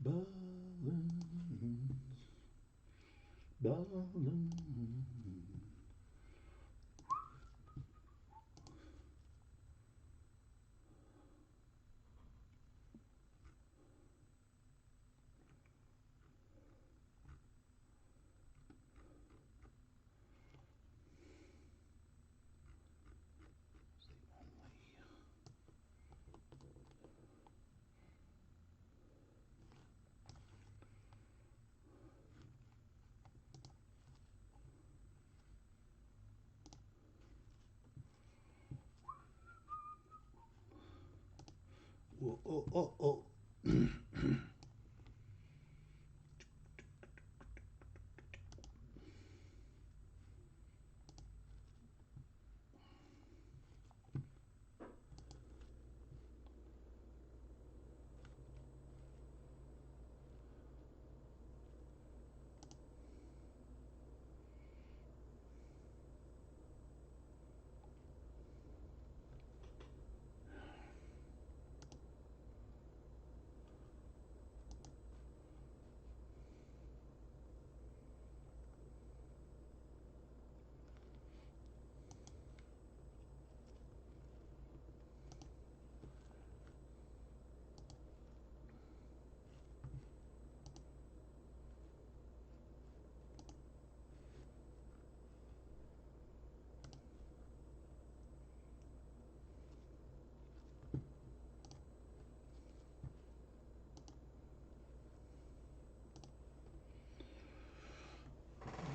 balance, balance. Oh, oh, oh, oh.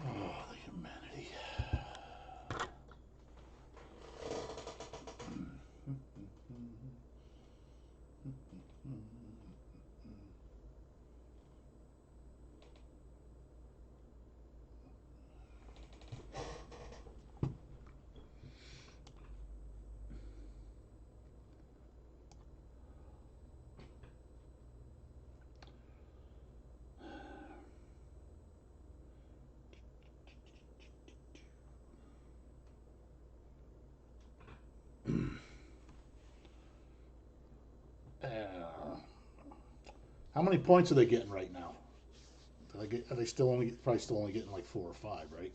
Oh, the humanity. How many points are they getting right now? Are they still only probably still only getting like 4 or 5, right?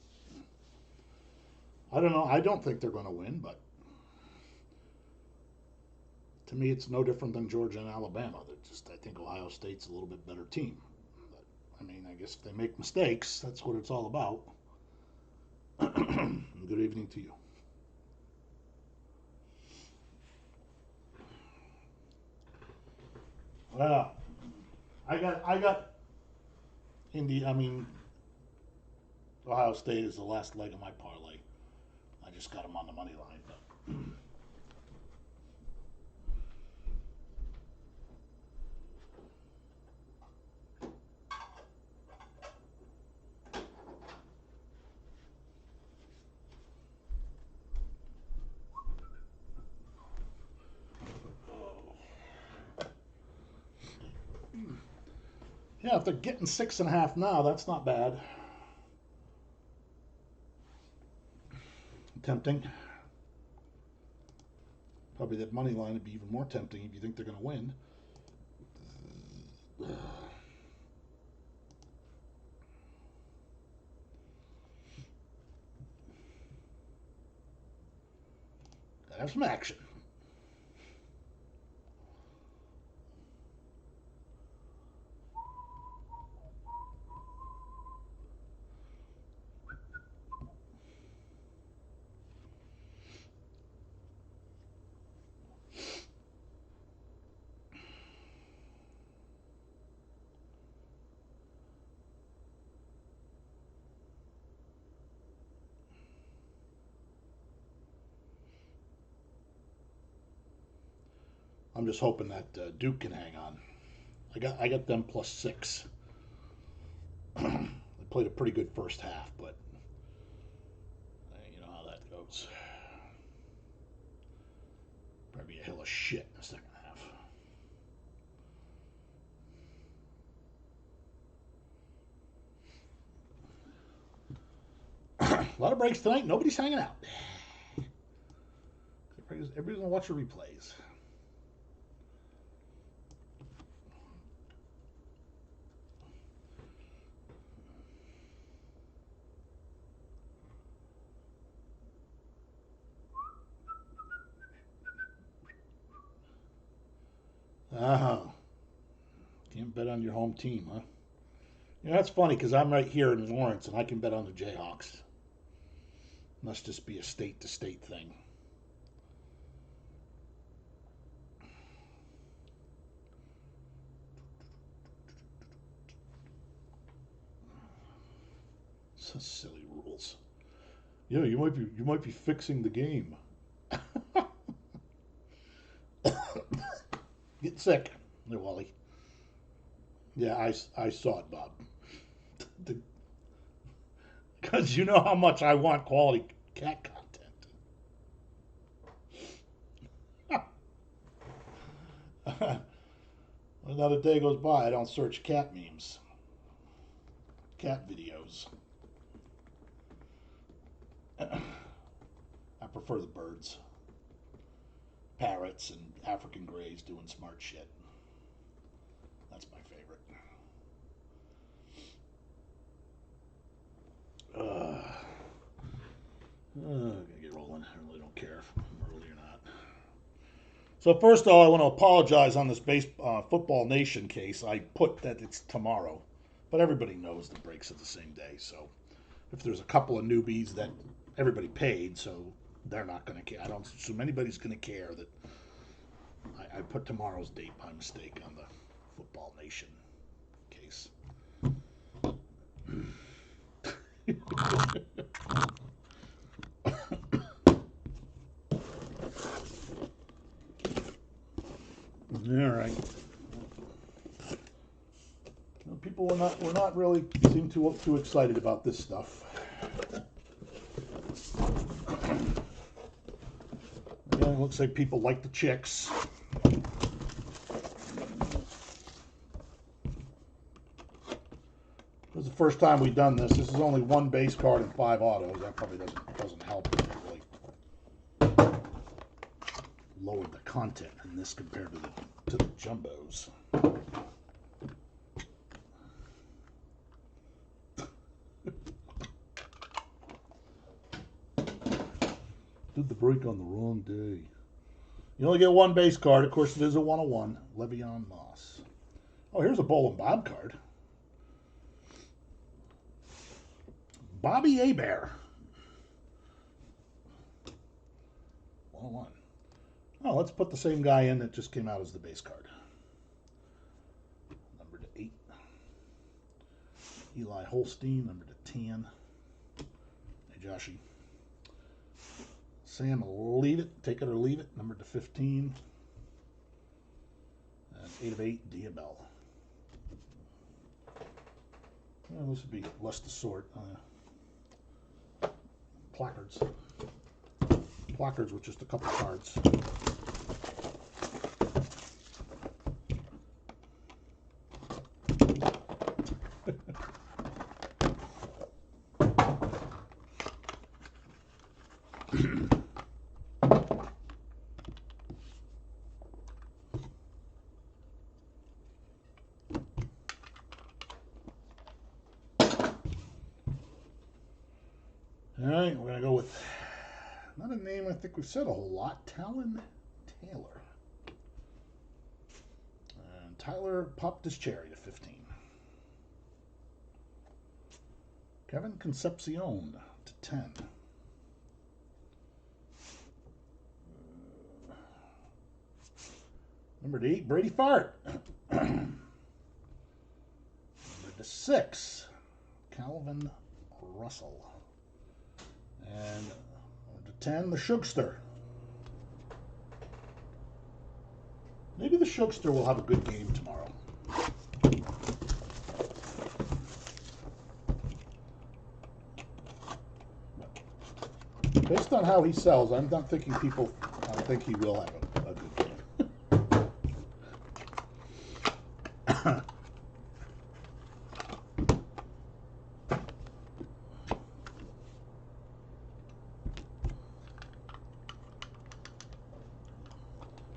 I don't know. I don't think they're going to win, but to me, it's no different than Georgia and Alabama. They're just I think Ohio State's a little bit better team. But, I mean, I guess if they make mistakes, that's what it's all about. Good evening to you. Well, I got Indy. I mean, Ohio State is the last leg of my parlay. I just got them on the money line. But yeah, if they're getting 6.5 now, that's not bad. Tempting. Probably that money line would be even more tempting if you think they're going to win. Gotta have some action. I'm just hoping that Duke can hang on. I got them +6. They played a pretty good first half, but you know how that goes. Probably a hill of shit in the second half. A lot of breaks tonight. Nobody's hanging out. Everybody's gonna watch the replays. Uh-huh. Can't bet on your home team, huh? Yeah, that's funny because I'm right here in Lawrence and I can bet on the Jayhawks. Must just be a state to state thing. So silly rules. Yeah, you might be fixing the game. Get sick, no, Wally. Yeah, I saw it, Bob. Because you know how much I want quality cat content. Another day goes by, I don't search cat memes, cat videos. I prefer the birds, parrots, and African greys doing smart shit. That's my favorite. Gotta get rolling. I really don't care if I'm early or not. So first of all, I want to apologize on this football nation case. I put that it's tomorrow, but everybody knows the breaks are the same day. So if there's a couple of newbies that everybody paid, so they're not going to care. I don't assume anybody's going to care that I put tomorrow's date by mistake on the football nation case. All right. People were not really seem too excited about this stuff. Again, it looks like people like the chicks. This is the first time we've done this. This is only one base card and 5 autos. That probably doesn't help really lower the content in this compared to the jumbos. Did the break on the wrong day. You only get one base card. Of course, it is a 101. Le'Veon Moss. Oh, here's a Bowl and Bob card. Bobby Hebert. 101. Oh, let's put the same guy in that just came out as the base card. Number to 8. Eli Holstein, number to 10. Hey, Joshy. Sam, leave it. Take it or leave it. Number to 15. And 8 of 8, Diabell. Well, this would be less to sort. Placards. Placards with just a couple cards. All right, we're going to go with not a name I think we've said a whole lot. Talon Taylor. And Tyler popped his cherry to 15. Kevin Concepcion to 10. Number 8, Brady Fart. Number to 6, Calvin Russell. And to 10, the Shugster. Maybe the Shugster will have a good game tomorrow. Based on how he sells, I'm not thinking people think he will have a good game.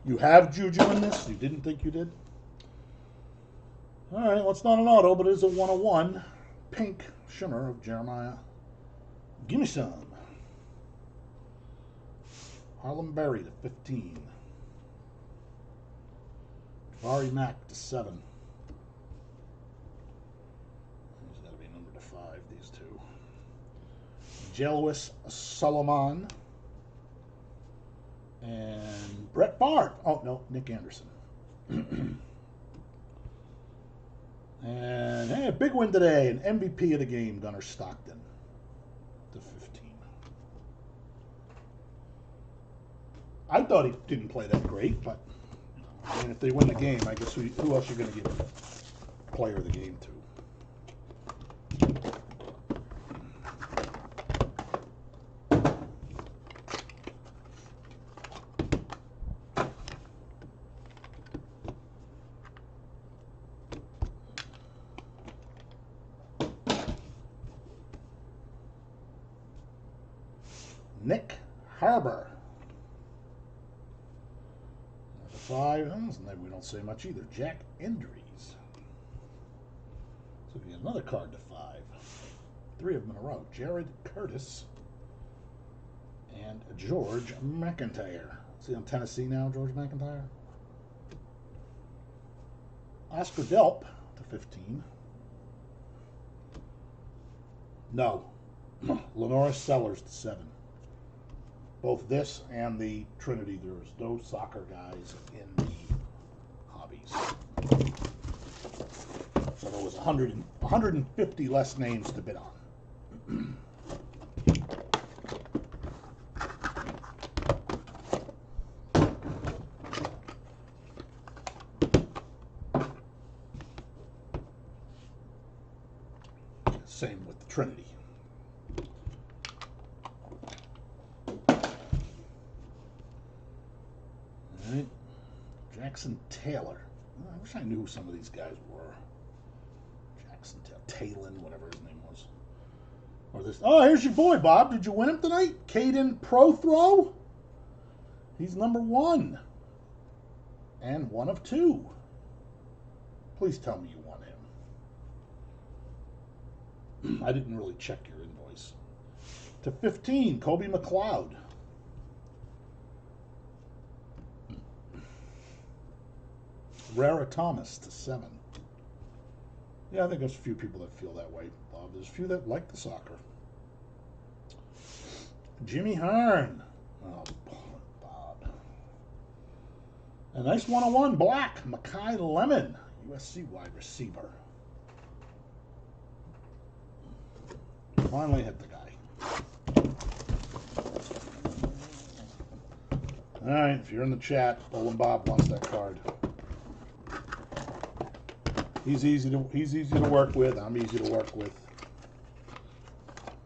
You have Juju in this? You didn't think you did? All right, well, it's not an auto, but it is a 101. Pink shimmer of Jeremiah. Gimme some. Harlem Berry to 15. Barry Mack to 7. He's got to be number to 5, these two. Jealous Solomon. And Brett Favre. Oh, no, Nick Anderson. And hey, a big win today. An MVP of the game, Gunnar Stockton to 15. I thought he didn't play that great, but I mean, if they win the game, I guess who else are you going to give player of the game to? Nick Harbor. Number 5. We don't say much either. Jack Endries. So we get another card to 5. 3 of them in a row. Jared Curtis and George McIntyre. Is he on Tennessee now, George McIntyre? Oscar Delp to 15. No. Lenora Sellers to 7. Both this and the Trinity, there's no soccer guys in the hobbies. So there was 150 less names to bid on. Same with the Trinity. Right. Jackson Taylor. I wish I knew who some of these guys were. Jackson Taylor, whatever his name was. Or this. Oh, here's your boy, Bob. Did you win him tonight? Caden Prothrow. He's number 1. And 1 of 2. Please tell me you won him. I didn't really check your invoice. To 15, Kobe McLeod. Rara Thomas to 7. Yeah, I think there's a few people that feel that way, Bob. There's a few that like the soccer. Jimmy Hearn. Oh, Bob. A nice 101 black. Makai Lemon, USC wide receiver. Finally hit the guy. All right, if you're in the chat, Olin Bob wants that card. He's easy to work with. I'm easy to work with.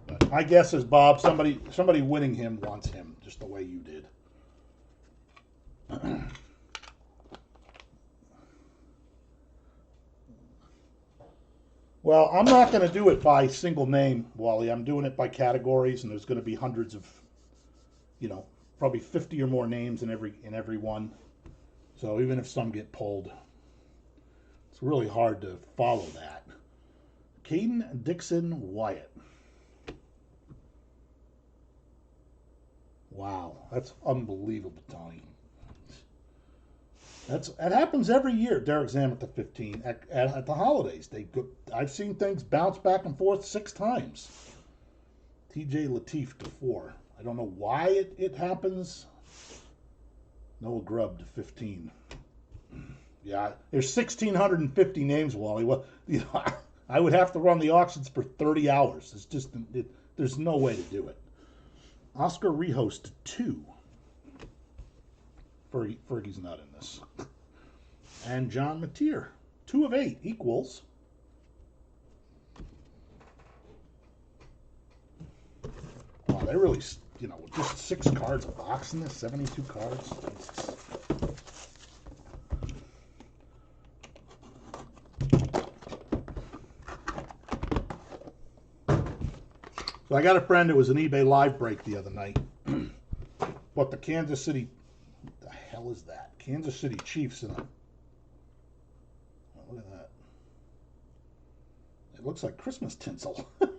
But my guess is, Bob, somebody winning him wants him, just the way you did. Well, I'm not going to do it by single name, Wally. I'm doing it by categories, and there's going to be hundreds of, probably 50 or more names in every one. So even if some get pulled, it's really hard to follow that. Caden Dixon Wyatt. Wow, that's unbelievable, Tony. That happens every year. Derek Zammit to 15 at the holidays. I've seen things bounce back and forth 6 times. TJ Lateef to 4. I don't know why it happens. Noah Grubb to 15. Yeah, there's 1,650 names, Wally. Well, I would have to run the auctions for 30 hours. It's just there's no way to do it. Oscar Rehos to 2. Fergie's not in this. And John Mateer, 2 of 8 equals. Wow, they really, with just 6 cards a box in this, 72 cards. Jesus. So I got a friend that was an eBay live break the other night. But the Kansas City, what the hell is that? Kansas City Chiefs in a, oh, look at that. It looks like Christmas tinsel. So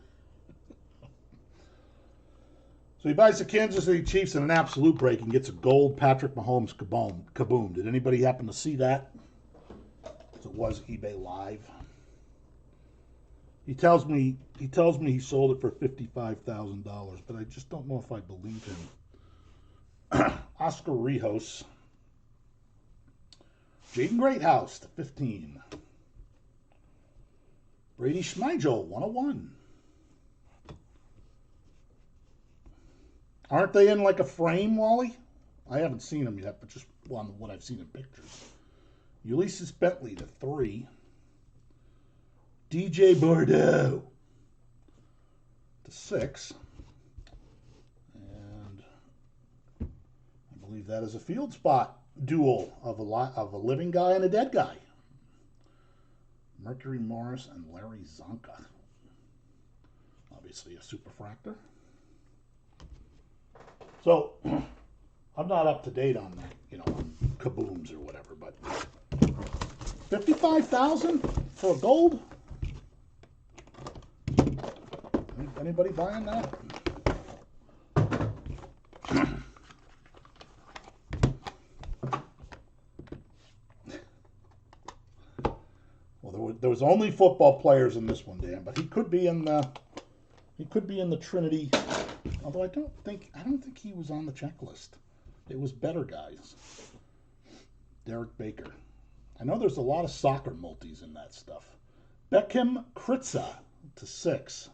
he buys the Kansas City Chiefs in an absolute break and gets a gold Patrick Mahomes kaboom. Did anybody happen to see that? it was eBay Live. He tells me he sold it for $55,000, but I just don't know if I believe him. Oscar Rijos. Jaden Greathouse to 15. Brady Schmeigel, 101. Aren't they in like a frame, Wally? I haven't seen them yet, but just on what I've seen in pictures. Ulysses Bentley to 3. DJ Bordeaux to 6. And I believe that is a field spot duel of a living guy and a dead guy. Mercury Morris and Larry Zonka. Obviously a superfractor. So, I'm not up to date on that, you know, on kabooms or whatever, but $55,000 for a gold? Anybody buying that? Well, there was only football players in this one, Dan, but he could be in the Trinity. Although I don't think he was on the checklist. It was better guys. Derek Baker. I know there's a lot of soccer multis in that stuff. Beckham Kritza to 6.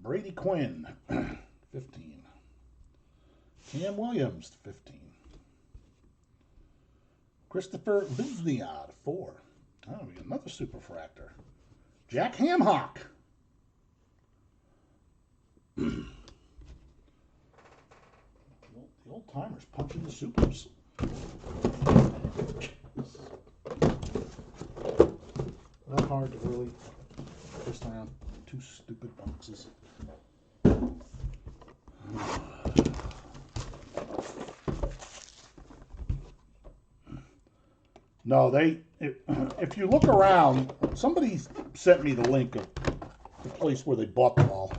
Brady Quinn, 15. Cam Williams, 15. Christopher Viznia, 4. Oh, we got another superfractor. Jack Hamhock. The old timers punching the supers. Not hard to really twist around two stupid boxes. No, if you look around, somebody sent me the link of the place where they bought them all.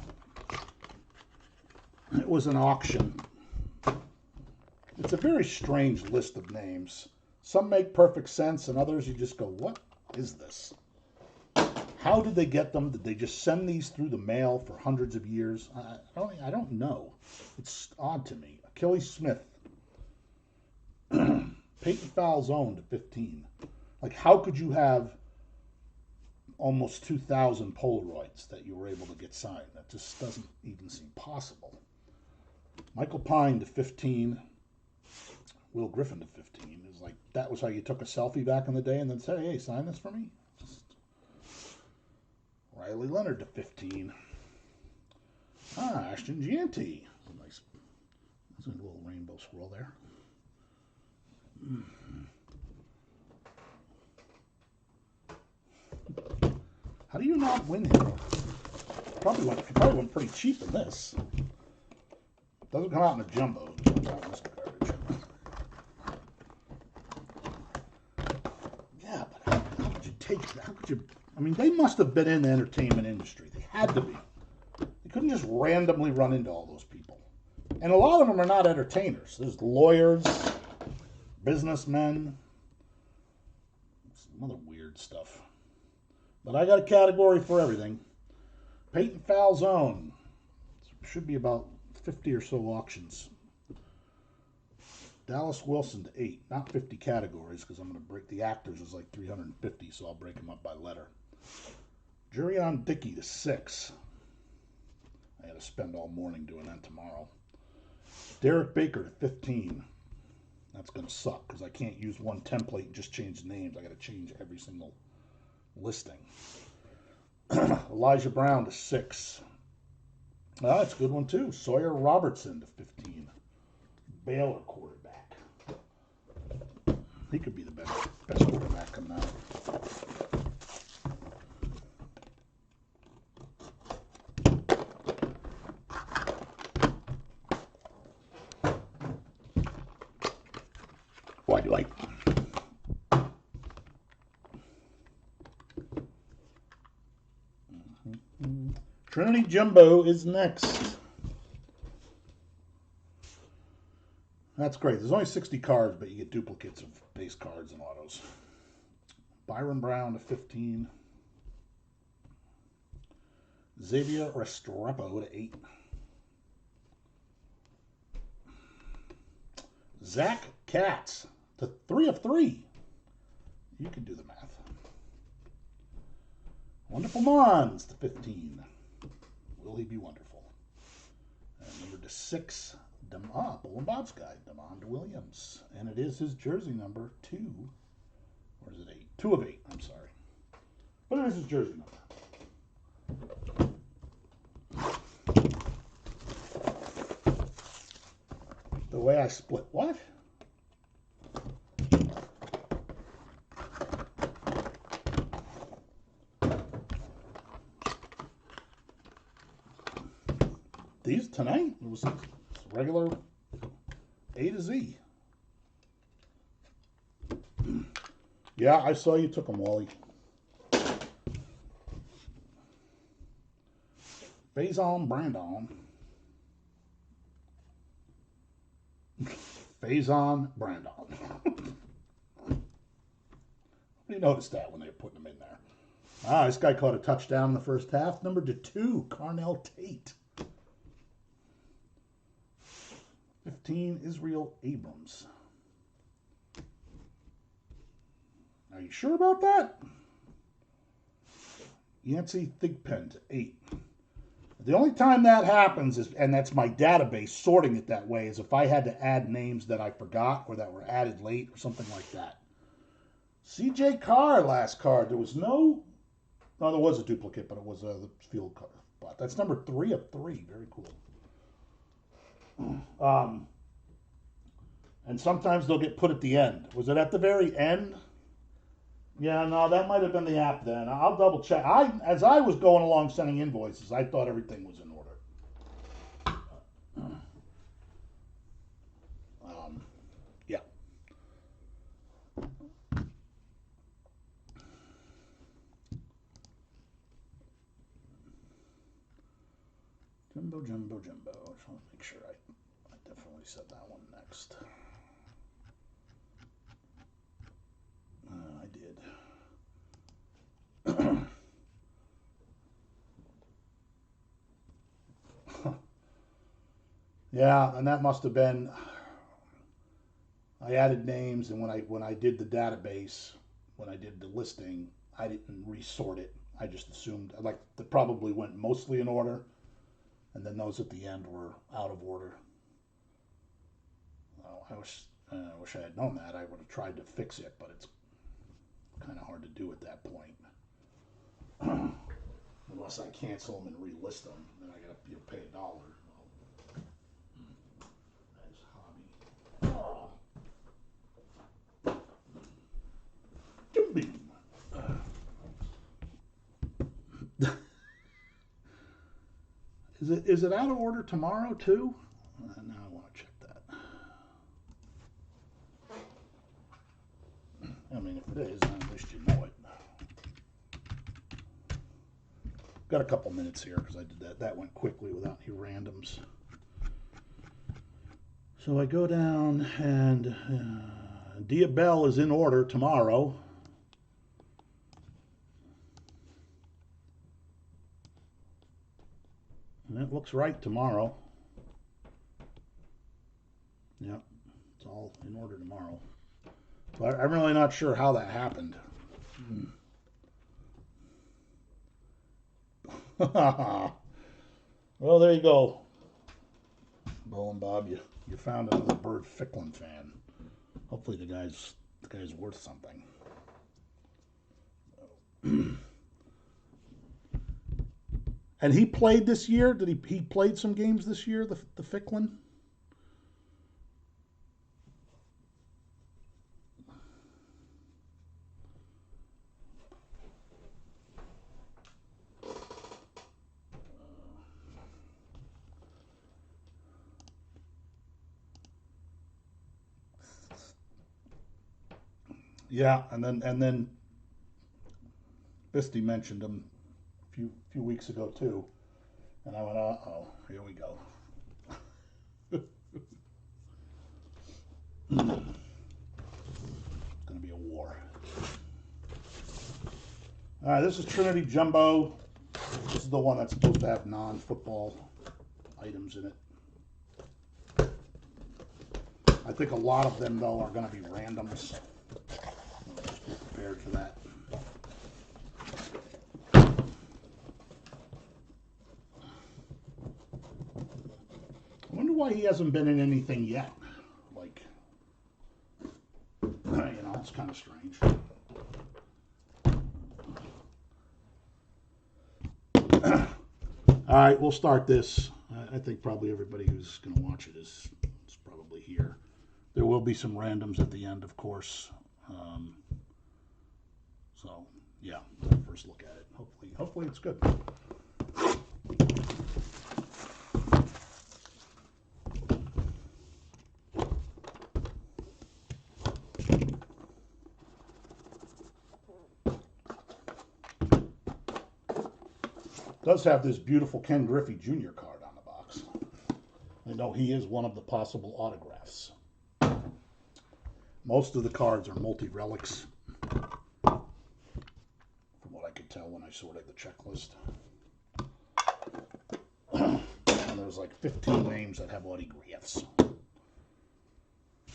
It was an auction. It's a very strange list of names. Some make perfect sense, and others you just go, what is this? How did they get them? Did they just send these through the mail for hundreds of years? I don't know. It's odd to me. Achilles Smith. Peyton Falzone to 15. Like, how could you have almost 2,000 Polaroids that you were able to get signed? That just doesn't even seem possible. Michael Pine to 15. Will Griffin to 15. It's like, that was how you took a selfie back in the day and then said, hey, sign this for me? Just... Riley Leonard to 15. Ashton Gianti. Nice. There's a little rainbow swirl there. How do you not win here? You probably went pretty cheap in this. Doesn't come out in a jumbo. It comes out in this garbage. Yeah, but how could you take that? How could you? I mean, they must have been in the entertainment industry. They had to be. They couldn't just randomly run into all those people. And a lot of them are not entertainers. There's lawyers, businessmen, some other weird stuff. But I got a category for everything. Peyton Falzone. Should be about 50 or so auctions. Dallas Wilson to 8. Not 50 categories, because I'm going to break the actors is like 350, so I'll break them up by letter. Jurion Dickey to 6. I got to spend all morning doing that tomorrow. Derek Baker to 15. That's going to suck, because I can't use one template and just change the names. I got to change every single listing. Elijah Brown to 6. That's a good one too. Sawyer Robertson to 15. Baylor quarterback. He could be the best quarterback coming out. Why do I? Trinity Jumbo is next. That's great. There's only 60 cards, but you get duplicates of base cards and autos. Byron Brown to 15. Xavier Restrepo to 8. Zach Katz to 3 of 3. You can do the math. Wonderful Mons to 15. Will he be wonderful? And number to 6, Bull and Bob's guy, DeMond Williams. And it is his jersey number 2. Or is it 8? 2 of 8, I'm sorry. But it is his jersey number. The way I split what? These tonight? It was regular A to Z. Yeah, I saw you took them, Wally. Faison Brandon. Faison Brandon. Nobody noticed that when they were putting them in there. Ah, this guy caught a touchdown in the first half. Number to 2, Carnell Tate. 15, Israel Abrams. Are you sure about that? Yancey Thigpen to 8. The only time that happens is, and that's my database sorting it that way, is if I had to add names that I forgot or that were added late or something like that. CJ Carr, last card. There was no, there was a duplicate, but it was the field card. But that's number 3 of 3. Very cool. And sometimes they'll get put at the end. Was it at the very end? Yeah, no, that might have been the app then. I'll double check. As I was going along sending invoices, I thought everything was in order. Yeah. Jumbo. I just want to make sure I definitely said that one next. I did. Yeah, and that must have been. I added names, and when I did the database, when I did the listing, I didn't resort it. I just assumed like they probably went mostly in order, and then those at the end were out of order. Oh, I wish I had known that. I would have tried to fix it, but it's kind of hard to do at that point. Unless I cancel them and relist them, then I gotta pay $1. Well, that's hobby. Is it out of order tomorrow too? Now I want to check that. I mean, if it is, then at least you know it. Got a couple minutes here because I did that. That went quickly without any randoms. So I go down and Diabell is in order tomorrow. And it looks right tomorrow. Yep, it's all in order tomorrow. But I'm really not sure how that happened. Well, there you go. Bull and Bob, you found another Bird Ficklin fan. Hopefully the guy's worth something. And he played this year? Did he played some games this year, the Ficklin? Yeah, and then Bisty mentioned him a few weeks ago too, and I went, oh, here we go. It's going to be a war. All right, this is Trinity Jumbo. This is the one that's supposed to have non-football items in it. I think a lot of them, though, are going to be randoms. Just be prepared for that. I wonder why he hasn't been in anything yet. Like, it's kind of strange. All right, we'll start this. I think probably everybody who's going to watch it is probably here. There will be some randoms at the end, of course. So, yeah, first look at it. Hopefully it's good. Does have this beautiful Ken Griffey Jr. card on the box. I know he is one of the possible autographs. Most of the cards are multi-relics, from what I could tell when I sorted the checklist. And there's like 15 names that have autographs. All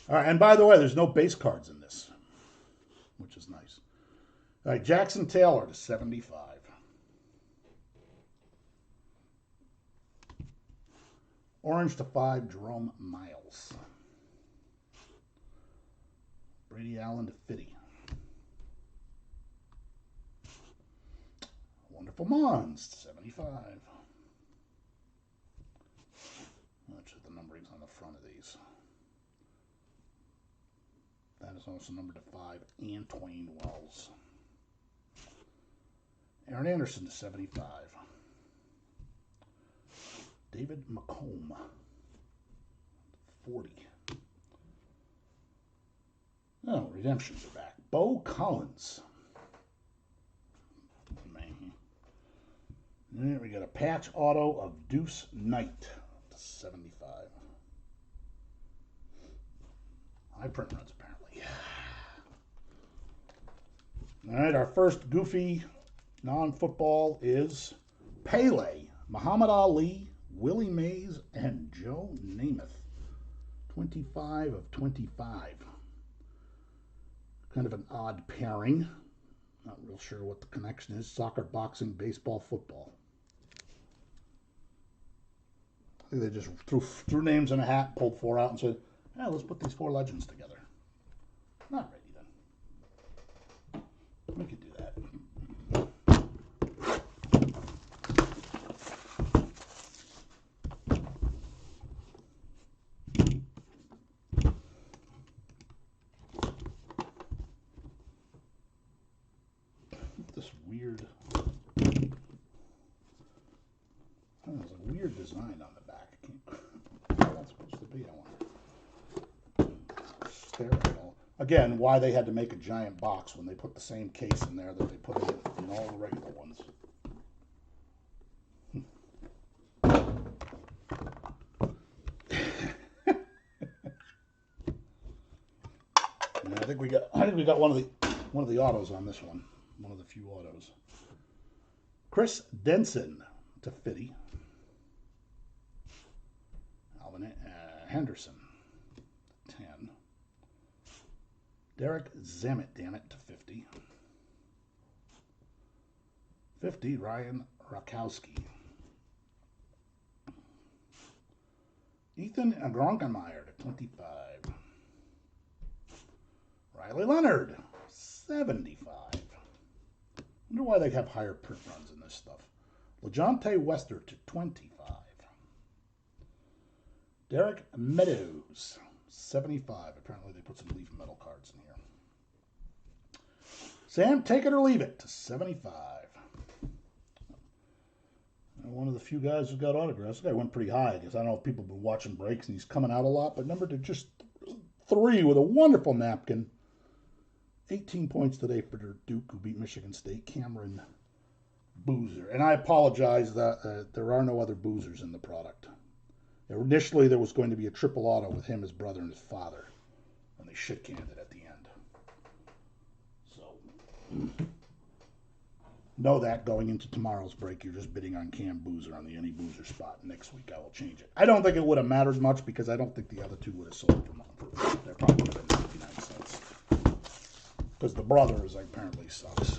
right, and by the way, there's no base cards in this, which is nice. All right, Jackson Taylor to 75. Orange to 5, Jerome Miles. Brady Allen to 50. Wonderful Mons to 75. Which is the numberings on the front of these. That is also numbered to 5, Antwain Wells. Aaron Anderson to 75. David McComb, 40. Oh, redemptions are back. Bo Collins. Man. And then we got a patch auto of Deuce Knight, to 75. High print runs, apparently. All right, our first goofy non-football is Pele, Muhammad Ali, Willie Mays, and Joe Namath. 25 of 25. Kind of an odd pairing. Not real sure what the connection is. Soccer, boxing, baseball, football. I think they just threw names in a hat, pulled 4 out, and said, let's put these 4 legends together. Not ready then. We could do that. There's a weird design on the back. What's that supposed to be? I wonder. Stare at it all. Again, why they had to make a giant box when they put the same case in there that they put in all the regular ones. I think we got one of the autos on this one. One of the few autos. Chris Denson to 50. Alvin Henderson, 10. Derek Zammit, damn it, to 50. 50, Ryan Rakowski. Ethan Gronkenmeyer to 25. Riley Leonard, 75. Wonder why they have higher print runs in this stuff. LeJontay Wester to 25. Derek Meadows, 75. Apparently they put some leaf metal cards in here. Sam, take it or leave it, to 75. One of the few guys who got autographs. This guy went pretty high because I don't know if people have been watching breaks and he's coming out a lot, but number to just 3 with a wonderful napkin. 18 points today for Duke, who beat Michigan State. Cameron Boozer. And I apologize that there are no other Boozers in the product. Initially, there was going to be a triple auto with him, his brother, and his father. they shit canned it at the end. So, know that going into tomorrow's break, you're just bidding on Cam Boozer on the Any Boozer spot. Next week I will change it. I don't think it would have mattered much because I don't think the other two would have sold for much. They're probably would have been 99 cents. Because the brothers apparently sucks.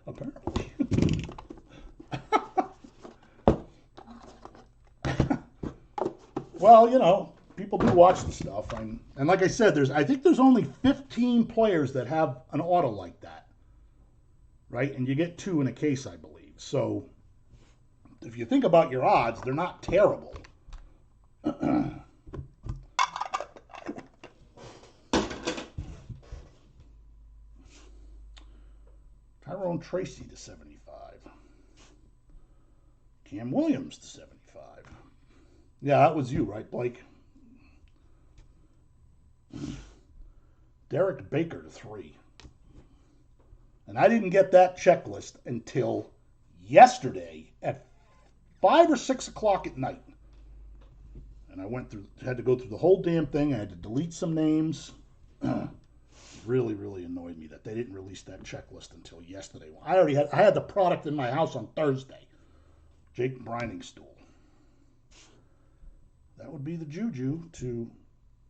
Apparently. Well, you know, people do watch the stuff, and like I said, I think there's only 15 players that have an auto like that, right? And you get 2 in a case, I believe. So if you think about your odds, they're not terrible. Tyrone Tracy to 75. Cam Williams to 75. Yeah, that was you, right, Blake? Derek Baker to 3. And I didn't get that checklist until yesterday at 5 or 6 o'clock at night. And I had to go through the whole damn thing. I had to delete some names. Really, really annoyed me that they didn't release that checklist until yesterday. I had the product in my house on Thursday. Jake Briningstool. That would be the Juju to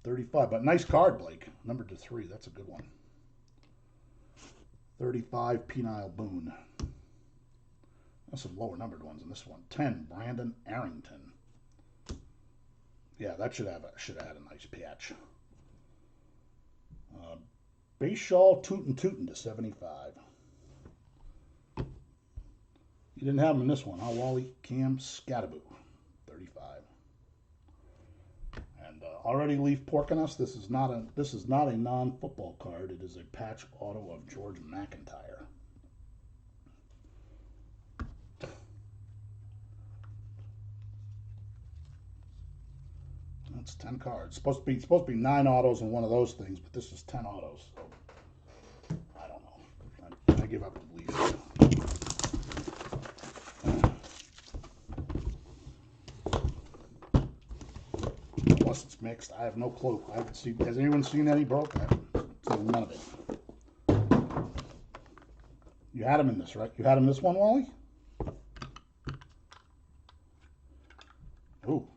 35. But nice card, Blake. Numbered to 3. That's a good one. 35, Penile Boone. There's some lower numbered ones in this one. 10, Brandon Arrington. Yeah, that should have had a nice patch. Bashaw Tootin' to 75. You didn't have him in this one, huh, Wally? Cam Scattaboo, 35. And already Leaf porking us. This is not a non-football card. It is a patch auto of George McIntyre. That's 10 cards. It's supposed to be 9 autos in one of those things, but this is 10 autos. So I don't know. I give up the Leaf. Unless it's mixed, I have no clue. I haven't seen. Has anyone seen any broke? I haven't seen none of it. You had him in this, right? You had him in this one, Wally? Ooh.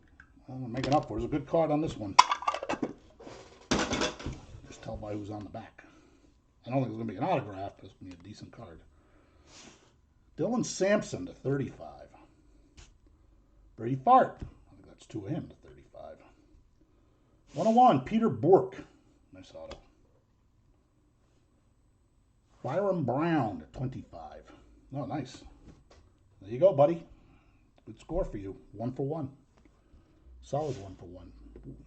I'm making up for it. There's a good card on this one. Just tell by who's on the back. I don't think it's going to be an autograph, but it's going to be a decent card. Dylan Sampson to 35. Brady Fart. I think that's 2 of him to 35. 101, Peter Bourque. Nice auto. Byron Brown to 25. Oh, nice. There you go, buddy. Good score for you. 1 for 1. Solid 1 for 1.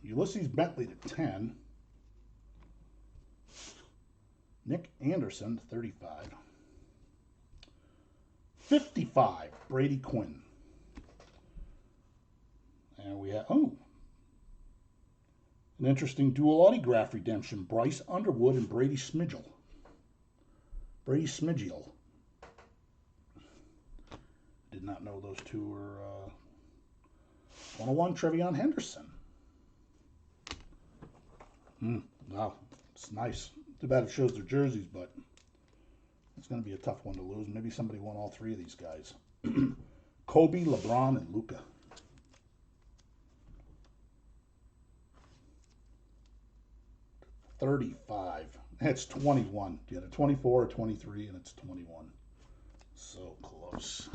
Ulysses Bentley to 10. Nick Anderson to 35. 55, Brady Quinn. And we have, an interesting dual autograph redemption. Bryce Underwood and Brady Smidgel. Brady Smidgel. Did not know those two were 101, Trevion Henderson. Wow, it's nice. Too bad it shows their jerseys, but it's going to be a tough one to lose. Maybe somebody won all 3 of these guys. Kobe, LeBron, and Luka. $35. It's 21. You had a 24, a 23, and it's 21. So close.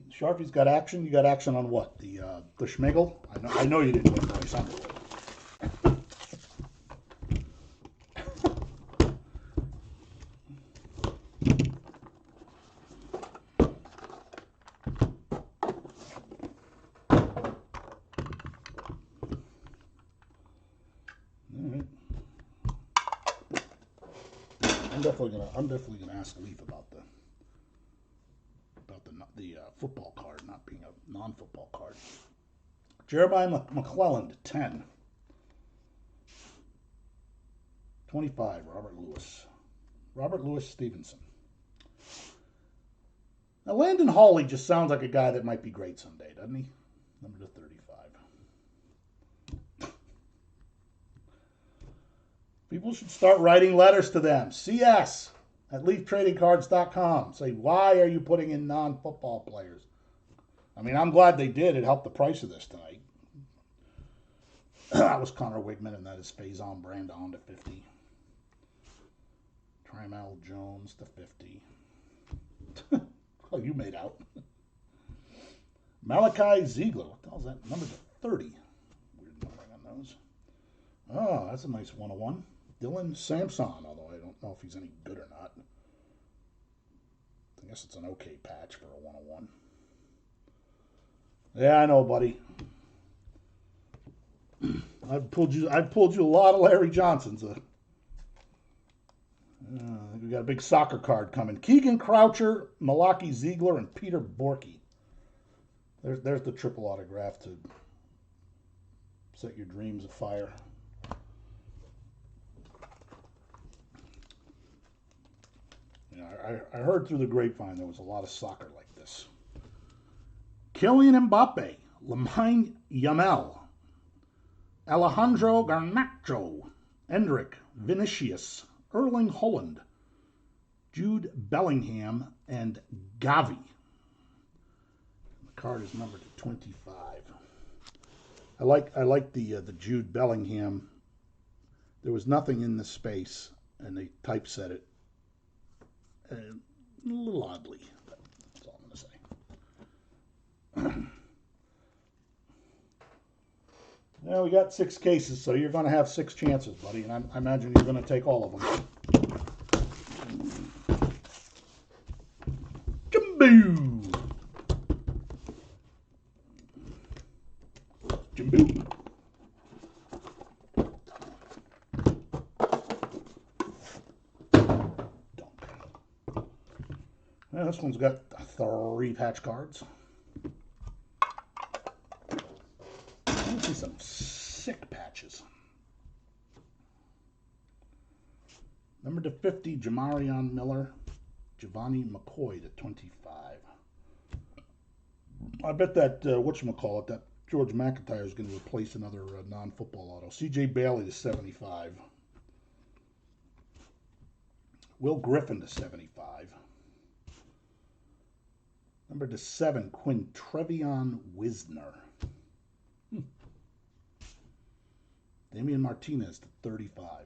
Sharpie's got action. You got action on what? The Schmigel? I know you didn't win Bryce Underwood. All right. I'm definitely gonna ask Leaf about the football card not being a non-football card. Jeremiah McClellan to 10. 25, Robert Louis Stevenson. Now, Landon Hawley just sounds like a guy that might be great someday, doesn't he? Number to 35. People should start writing letters to them. CS at LeafTradingCards.com. Say, why are you putting in non-football players? I mean, I'm glad they did. It helped the price of this tonight. That was Connor Wigman, and that is Faison Brandon to 50. Trimel Jones to 50. Oh, you made out. Malachi Ziegler. What the hell is that? Number to 30. Weird numbering on those. Oh, that's a nice 101. Dylan Sampson, although I don't know if he's any good or not. I guess it's an okay patch for a 101. Yeah, I know, buddy. I've pulled you a lot of Larry Johnsons. We got a big soccer card coming. Keegan Croucher, Malachi Ziegler, and Peter Borky. There's the triple autograph to set your dreams afire. You know, I heard through the grapevine there was a lot of soccer like this. Kylian Mbappe, Lamine Yamal, Alejandro Garnacho, Endrick, Vinicius, Erling Haaland, Jude Bellingham, and Gavi. The card is numbered to 25. I like the Jude Bellingham. There was nothing in the space, and they typeset it a little oddly. But that's all I'm going to say. Well, we got 6 cases, so you're going to have 6 chances, buddy, and I imagine you're going to take all of them. Jumbo! Jumbo! Dunk. Well, this one's got 3 patch cards. See some sick patches. Number to 50, Jamarion Miller, Giovanni McCoy to 25. I bet that, whatchamacallit, that George McIntyre is going to replace another non-football auto. C.J. Bailey to 75. Will Griffin to 75. Number to 7, Quintrevion Wisner. Damian Martinez to 35.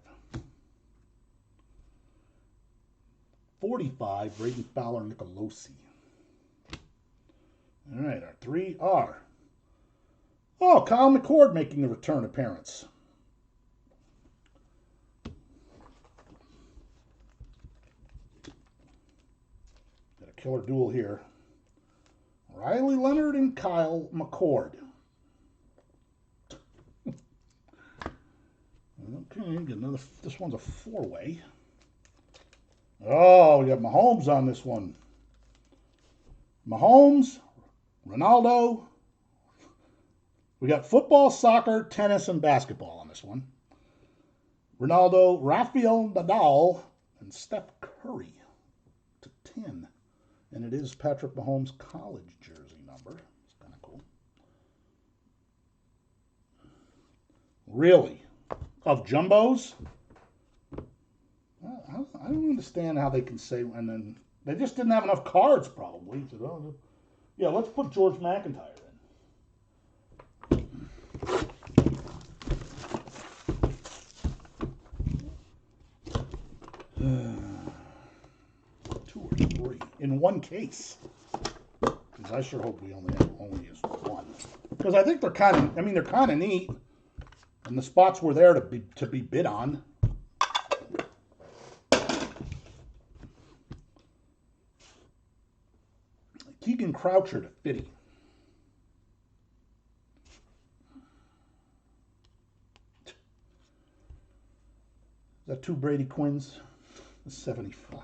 45, Braden Fowler Nicolosi. All right, our 3 are... Oh, Kyle McCord making a return appearance. Got a killer duel here. Riley Leonard and Kyle McCord. Okay, get another. This one's a 4-way. Oh, we got Mahomes on this one. Mahomes, Ronaldo. We got football, soccer, tennis, and basketball on this one. Ronaldo, Rafael Nadal, and Steph Curry to 10. And it is Patrick Mahomes' college jersey number. It's kind of cool. Really? Of jumbos? I don't understand how they can say, and then they just didn't have enough cards probably. So, oh, yeah, let's put George McIntyre in. 2 or 3 in one case. Because I sure hope we only use 1. Because I think they're kind of, they're kind of neat. And the spots were there to be bid on. Keegan Croucher to 50. Is that 2 Brady Quinns? 75.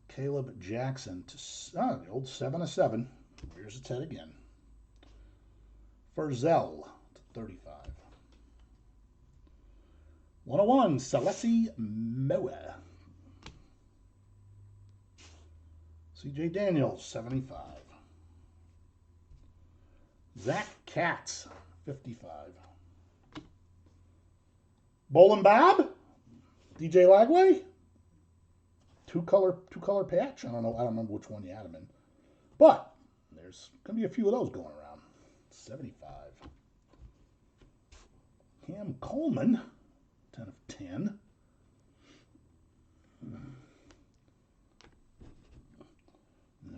Caleb Jackson to the old 7 of 7. Here's its head again. Ferzell to 35. 101, Salesi Moa. C.J. Daniels, 75. Zach Katz, 55. Bolin Bob, DJ Lagway, two color patch. I don't remember which one you had him in, but there's gonna be a few of those going around. 75. Cam Coleman, 10 of 10.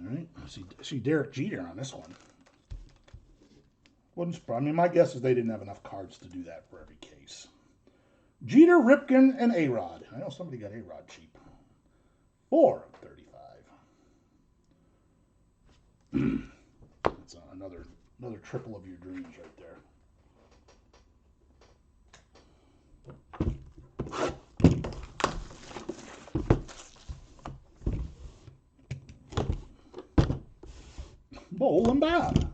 All right, I see Derek Jeter on this one. Wouldn't surprise me. My guess is they didn't have enough cards to do that for every case. Jeter, Ripken, and A-Rod. I know somebody got A-Rod cheap. 4 of 35. That's another triple of your dreams right there. Bowl and Bob.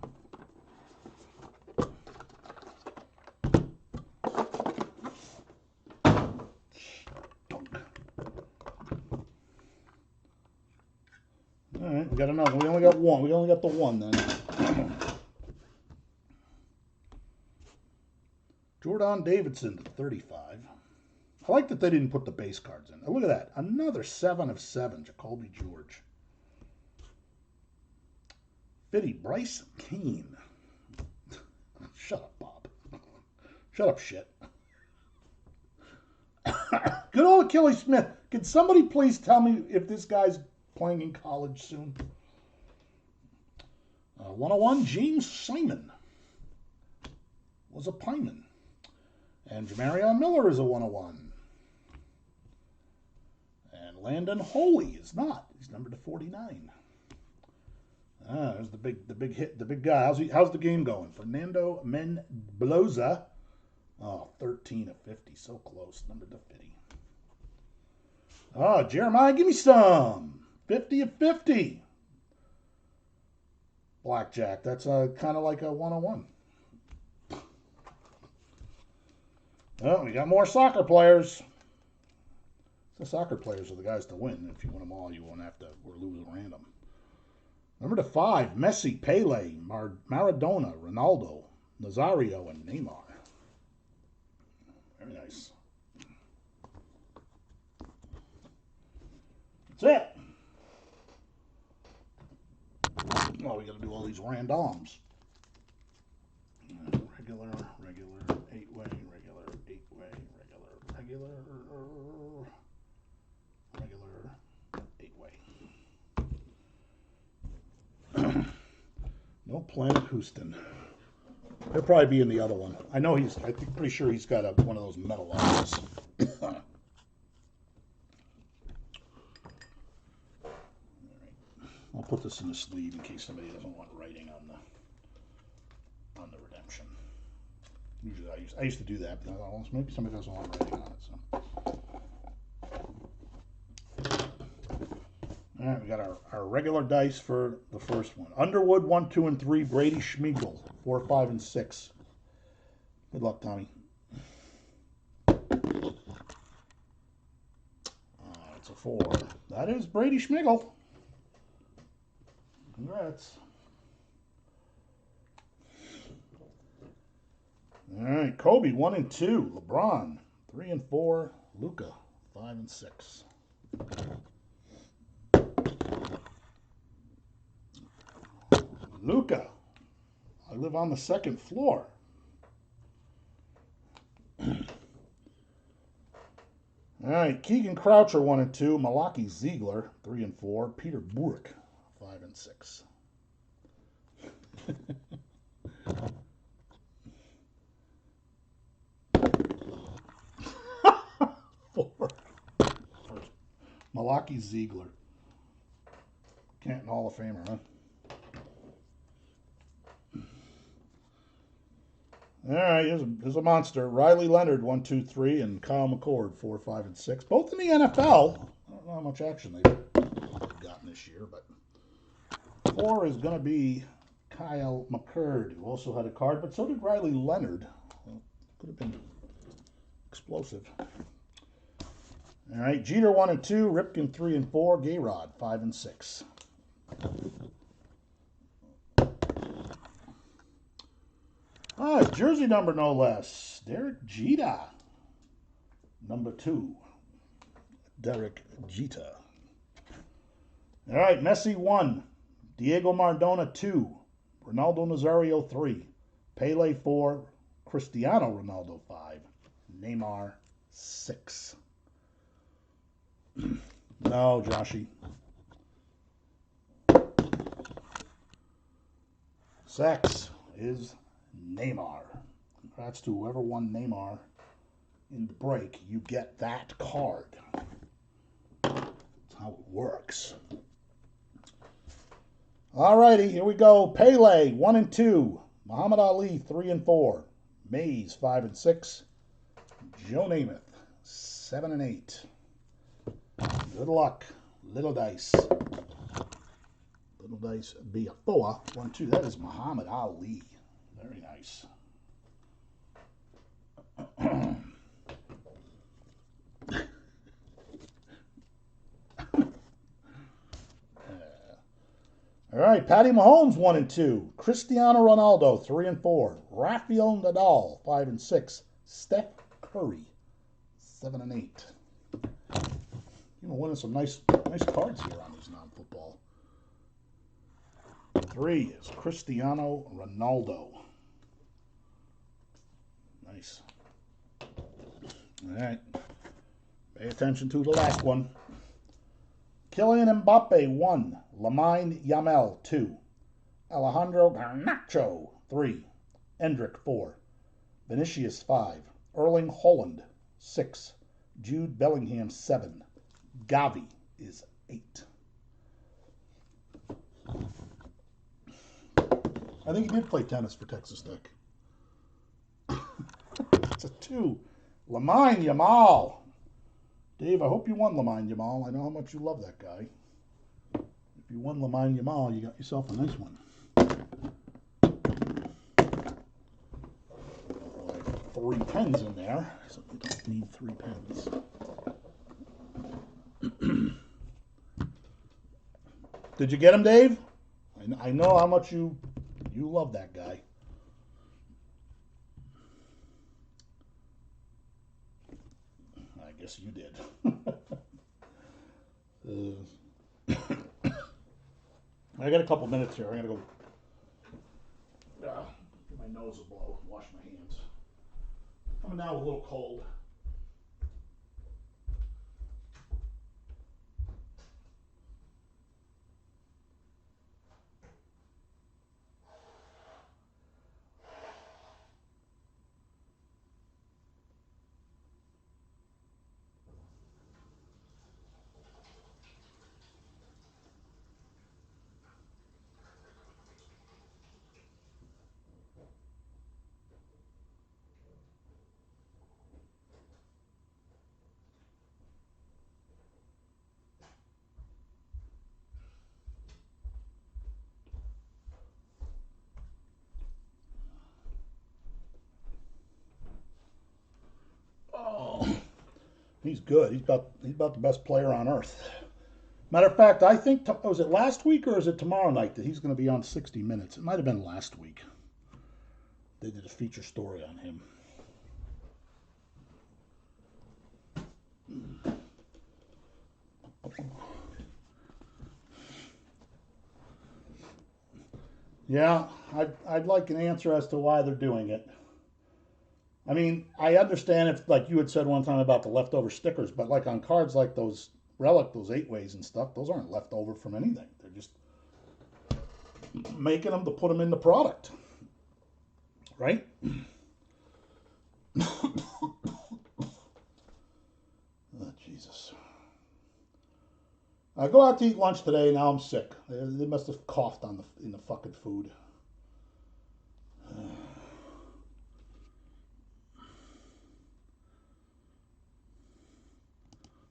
All right, we got another. We only got one. We only got the one then. Jordan Davidson to 35. I like that they didn't put the base cards in. Look at that. Another 7 of 7. Jacoby George. 50. Bryce Kane. Shut up, Bob. Shut up, shit. Good old Achilles Smith. Can somebody please tell me if this guy's playing in college soon? 101, James Simon was a Pyman. And Jamarion Miller is a 101. And Landon Holy is not. He's numbered to 49. There's the big hit, the big guy. How's the game going? Fernando Mendoza. Oh, 13 of 50. So close. Numbered to 50. Oh, Jeremiah, give me some. 50 of 50. Blackjack. That's kind of like a 101. Oh, we got more soccer players. The soccer players are the guys to win. If you win them all, you won't have to lose random. Number to 5, Messi, Pele, Maradona, Ronaldo, Nazario, and Neymar. Very nice. That's it. Well, we got to do all these randoms. Regular, 8-way, regular, 8-way, regular, 8-way. No Planet Houston. He'll probably be in the other one. I know pretty sure he's got one of those metal eyes. All right. I'll put this in the sleeve in case somebody doesn't want writing on the redemption. Usually I used to do that, but maybe somebody doesn't want writing on it. So. All right, we got our regular dice for the first one. Underwood, 1, 2, and 3. Brady Schmeigel, 4, 5, and 6. Good luck, Tommy. It's a 4. That is Brady Schmeigel. Congrats. All right, Kobe, 1 and 2. LeBron, 3 and 4. Luka, 5 and 6. Luka, I live on the 2nd floor. All right, Keegan Croucher, 1 and 2. Malaki Ziegler, 3 and 4. Peter Burke, 5 and 6. 4. Malaki Ziegler. Canton Hall of Famer, huh? All right, here's a monster. Riley Leonard, 1, 2, 3, and Kyle McCord, 4, 5, and 6. Both in the NFL. I don't know how much action they've gotten this year, but 4 is going to be Kyle McCord, who also had a card, but so did Riley Leonard. Well, could have been explosive. All right, Jeter, 1 and 2, Ripken, 3 and 4, Gayrod, 5 and 6. All right, jersey number no less. Derek Jeter. Number 2. Derek Jeter. All right, Messi 1. Diego Maradona 2. Ronaldo Nazario 3. Pele 4. Cristiano Ronaldo 5. Neymar 6. No, Joshy. 6 is Neymar. Congrats to whoever won Neymar in the break. You get that card. That's how it works. Alrighty, here we go. Pele 1 and 2. Muhammad Ali 3 and 4. Mays 5 and 6. Joe Namath 7 and 8. Good luck, little dice. Little dice be a 4. 1, 2. That is Muhammad Ali. Very nice. All right, Patty Mahomes 1 and 2. Cristiano Ronaldo 3 and 4. Rafael Nadal 5 and 6. Steph Curry 7 and 8. You know, winning some nice cards here on these non-football. 3 is Cristiano Ronaldo. Nice. All right. Pay attention to the last one. Kylian Mbappe 1. Lamine Yamal 2. Alejandro Garnacho 3. Endrick 4. Vinicius 5. Erling Haaland 6. Jude Bellingham 7. Gavi is 8. I think he did play tennis for Texas Tech. It's a 2. Lamine Yamal. Dave, I hope you won Lamine Yamal. I know how much you love that guy. If you won Lamine Yamal, you got yourself a nice one. Like 3 pens in there, so we don't need 3 pens. Did you get him, Dave? I know how much you love that guy. I guess you did. I got a couple minutes here. I gotta go. Give my nose a blow. Wash my hands. Coming down a little cold. He's good. He's about the best player on earth. Matter of fact, I think, was it last week or is it tomorrow night that he's going to be on 60 Minutes? It might have been last week. They did a feature story on him. Yeah, I'd like an answer as to why they're doing it. I mean, I understand if, like you had said one time about the leftover stickers, but like on cards like those Relic, those 8-ways and stuff, those aren't left over from anything. They're just making them to put them in the product. Right? Oh, Jesus. I go out to eat lunch today, now I'm sick. They must have coughed in the fucking food.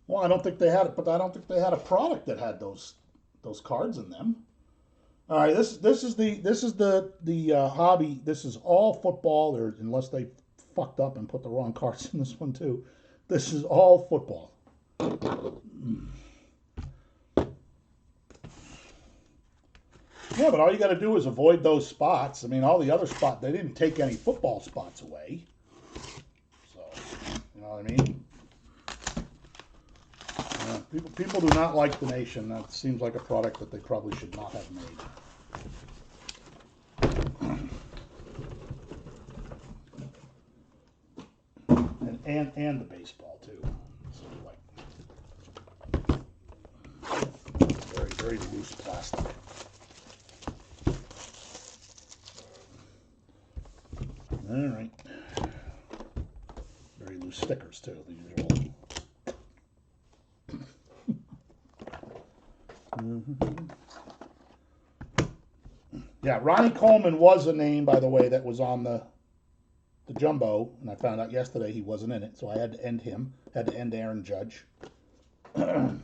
Well, I don't think they had it, but I don't think they had a product that had those cards in them. All right, this is the hobby. This is all football, or unless they fucked up and put the wrong cards in this one too. This is all football. Yeah, but all you got to do is avoid those spots. I mean, all the other spots, they didn't take any football spots away. So, you know what I mean? People do not like the Nation. That seems like a product that they probably should not have made. And the baseball too. So like very, very loose plastic. All right. Very loose stickers too, the usual. Yeah, Ronnie Coleman was a name, by the way, that was on the jumbo, and I found out yesterday he wasn't in it, so I had to end him. Had to end Aaron Judge. All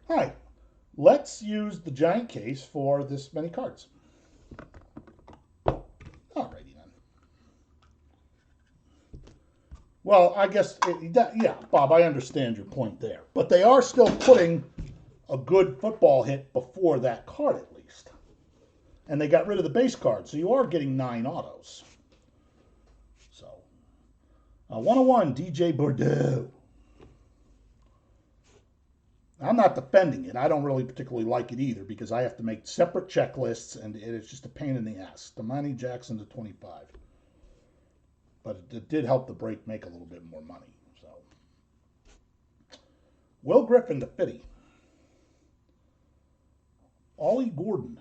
right, let's use the giant case for this many cards. Alrighty then. Well, I guess, yeah, Bob, I understand your point there. But they are still putting a good football hit before that card at least. And they got rid of the base card, so you are getting 9 autos. So, 101, DJ Bordeaux. I'm not defending it. I don't really particularly like it either because I have to make separate checklists and it's just a pain in the ass. Damani Jackson to 25. But it did help the break make a little bit more money. So, Will Griffin to 50. Ollie Gordon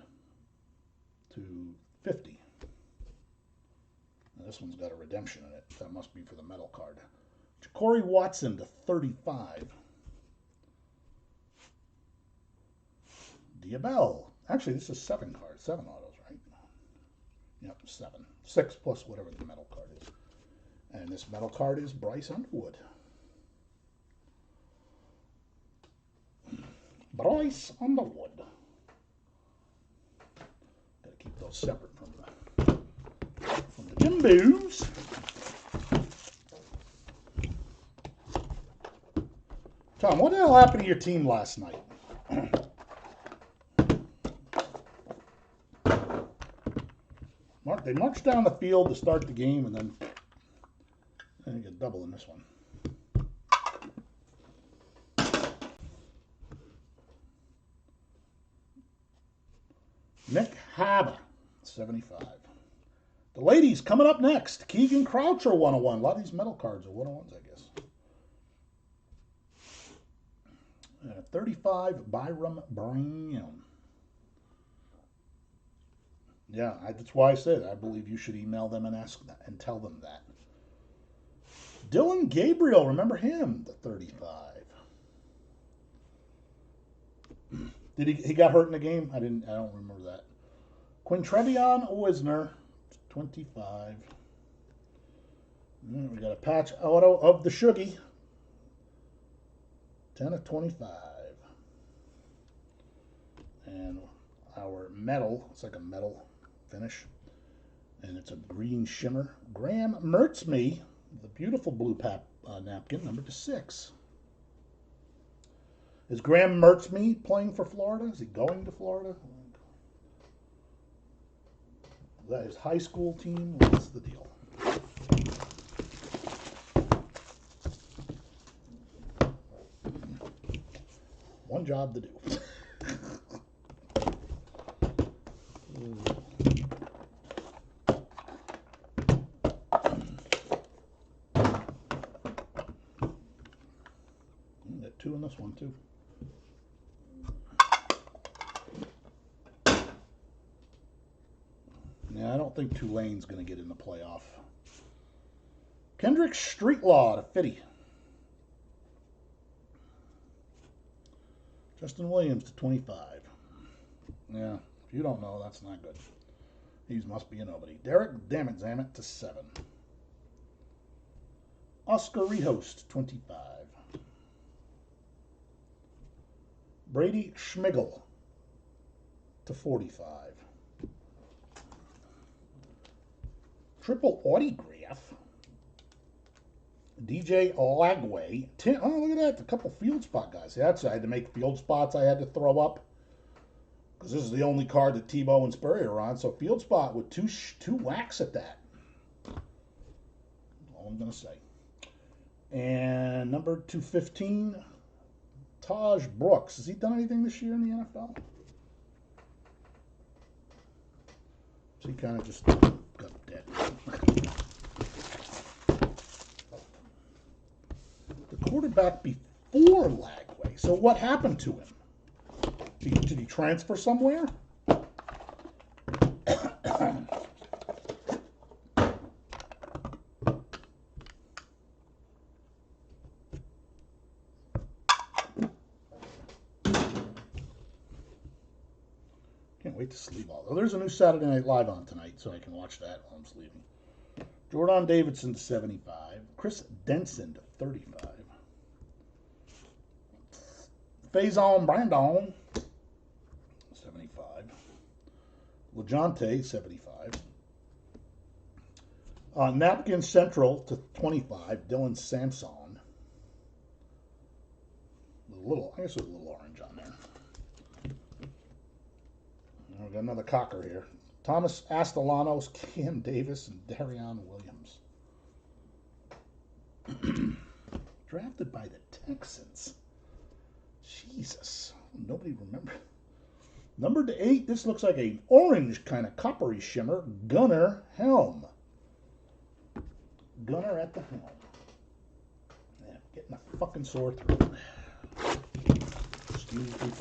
to 50. Now this one's got a redemption in it. That must be for the metal card. Ja'Cory Watson to 35. Diabell. Actually, this is 7 cards. 7 autos, right? Yep, 7. 6 plus whatever the metal card is. And this metal card is Bryce Underwood. Bryce Underwood. Gotta keep those separate from the Jimbos. Tom, what the hell happened to your team last night? They marched down the field to start the game, and then you get double in this one. Nick Haba, 75. The ladies coming up next. Keegan Croucher, 101. A lot of these metal cards are 101s, I guess. 35, Byram Brown. Yeah, that's why I said I believe you should email them and ask that and tell them that. Dylan Gabriel, remember him, the 35. Did he got hurt in the game? I don't remember that. Quintrevion Wisner, 25. We got a patch auto of the Shuggy. 10 of 25. And our metal, it's like a metal finish, and it's a green shimmer. Graham Mertzme, the beautiful blue napkin, number to 6. Is Graham Mertzme playing for Florida? Is he going to Florida? Is that his high school team? What's the deal? One job to do. Got 2 in this one too. Yeah, I don't think Tulane's going to get in the playoff. Kendrick Streetlaw to 50. Justin Williams to 25. Yeah, if you don't know, that's not good. He must be a nobody. Derek Dammit to 7. Oscar Rehos to 25. Brady Schmigel to 45. Triple autograph. DJ Lagway. Oh, look at that. A couple field spot guys. That's I had to make field spots I had to throw up. because this is the only card that Tebow and Spurrier are on. So field spot with two whacks at that. That's all I'm going to say. And number 215, Taj Brooks. Has he done anything this year in the NFL? So he kind of just got dead. The quarterback before Lagway. So what happened to him? Did he transfer somewhere? Can't wait to sleep all. Oh, there's a new Saturday Night Live on tonight, so I can watch that while I'm sleeping. Jordan Davidson to 75. Chris Denson to 35. Faison Brandon, 75. LeJontay, 75. Napkin Central to 25. Dylan Samson. I guess there's a little orange on there. We got another cocker here. Thomas Astellanos, Cam Davis, and Darion Williams. Drafted by the Texans. Jesus. Nobody remembers. Number 8, this looks like an orange kind of coppery shimmer. Gunnar Helm. Gunnar at the helm. Yeah, getting a fucking sore throat. Excuse me, French.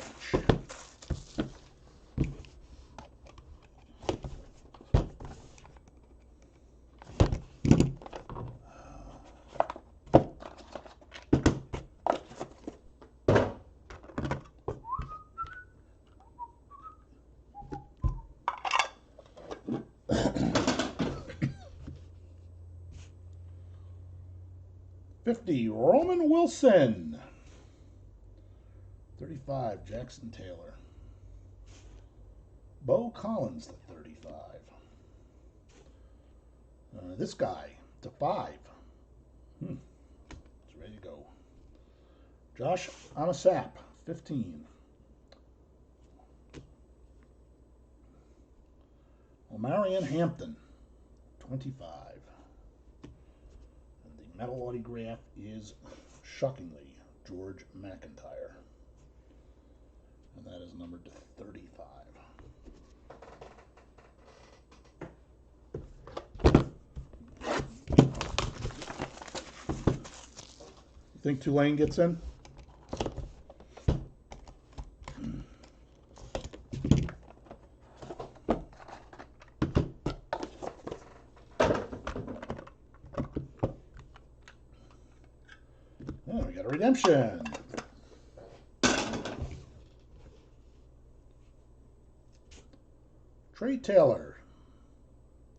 Roman Wilson. 35, Jackson Taylor. Bo Collins to 35. This guy to 5. It's ready to go. Josh Amasap, 15. Omarion Hampton, 25. Metal autograph is, shockingly, George McIntyre. And that is numbered to 35. You think Tulane gets in? Redemption. Trey Taylor,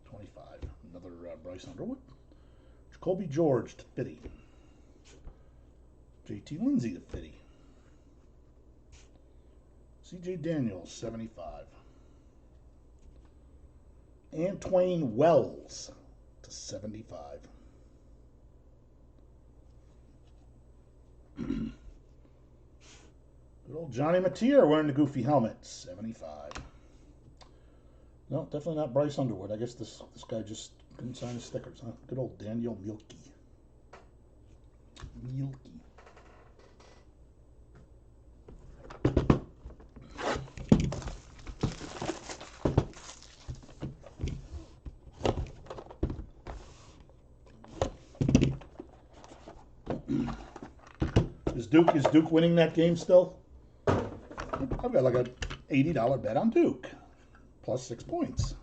25. Another Bryce Underwood. Jacoby George to 50. JT Lindsay to 50. CJ Daniels, 75. Antwain Wells to 75. Good old Johnny Mateer wearing the goofy helmet, 75. No, definitely not Bryce Underwood. I guess this guy just couldn't sign his stickers, huh? Good old Daniel Mielke. Is Duke winning that game still? I've got like a $80 bet on Duke. Plus 6 points.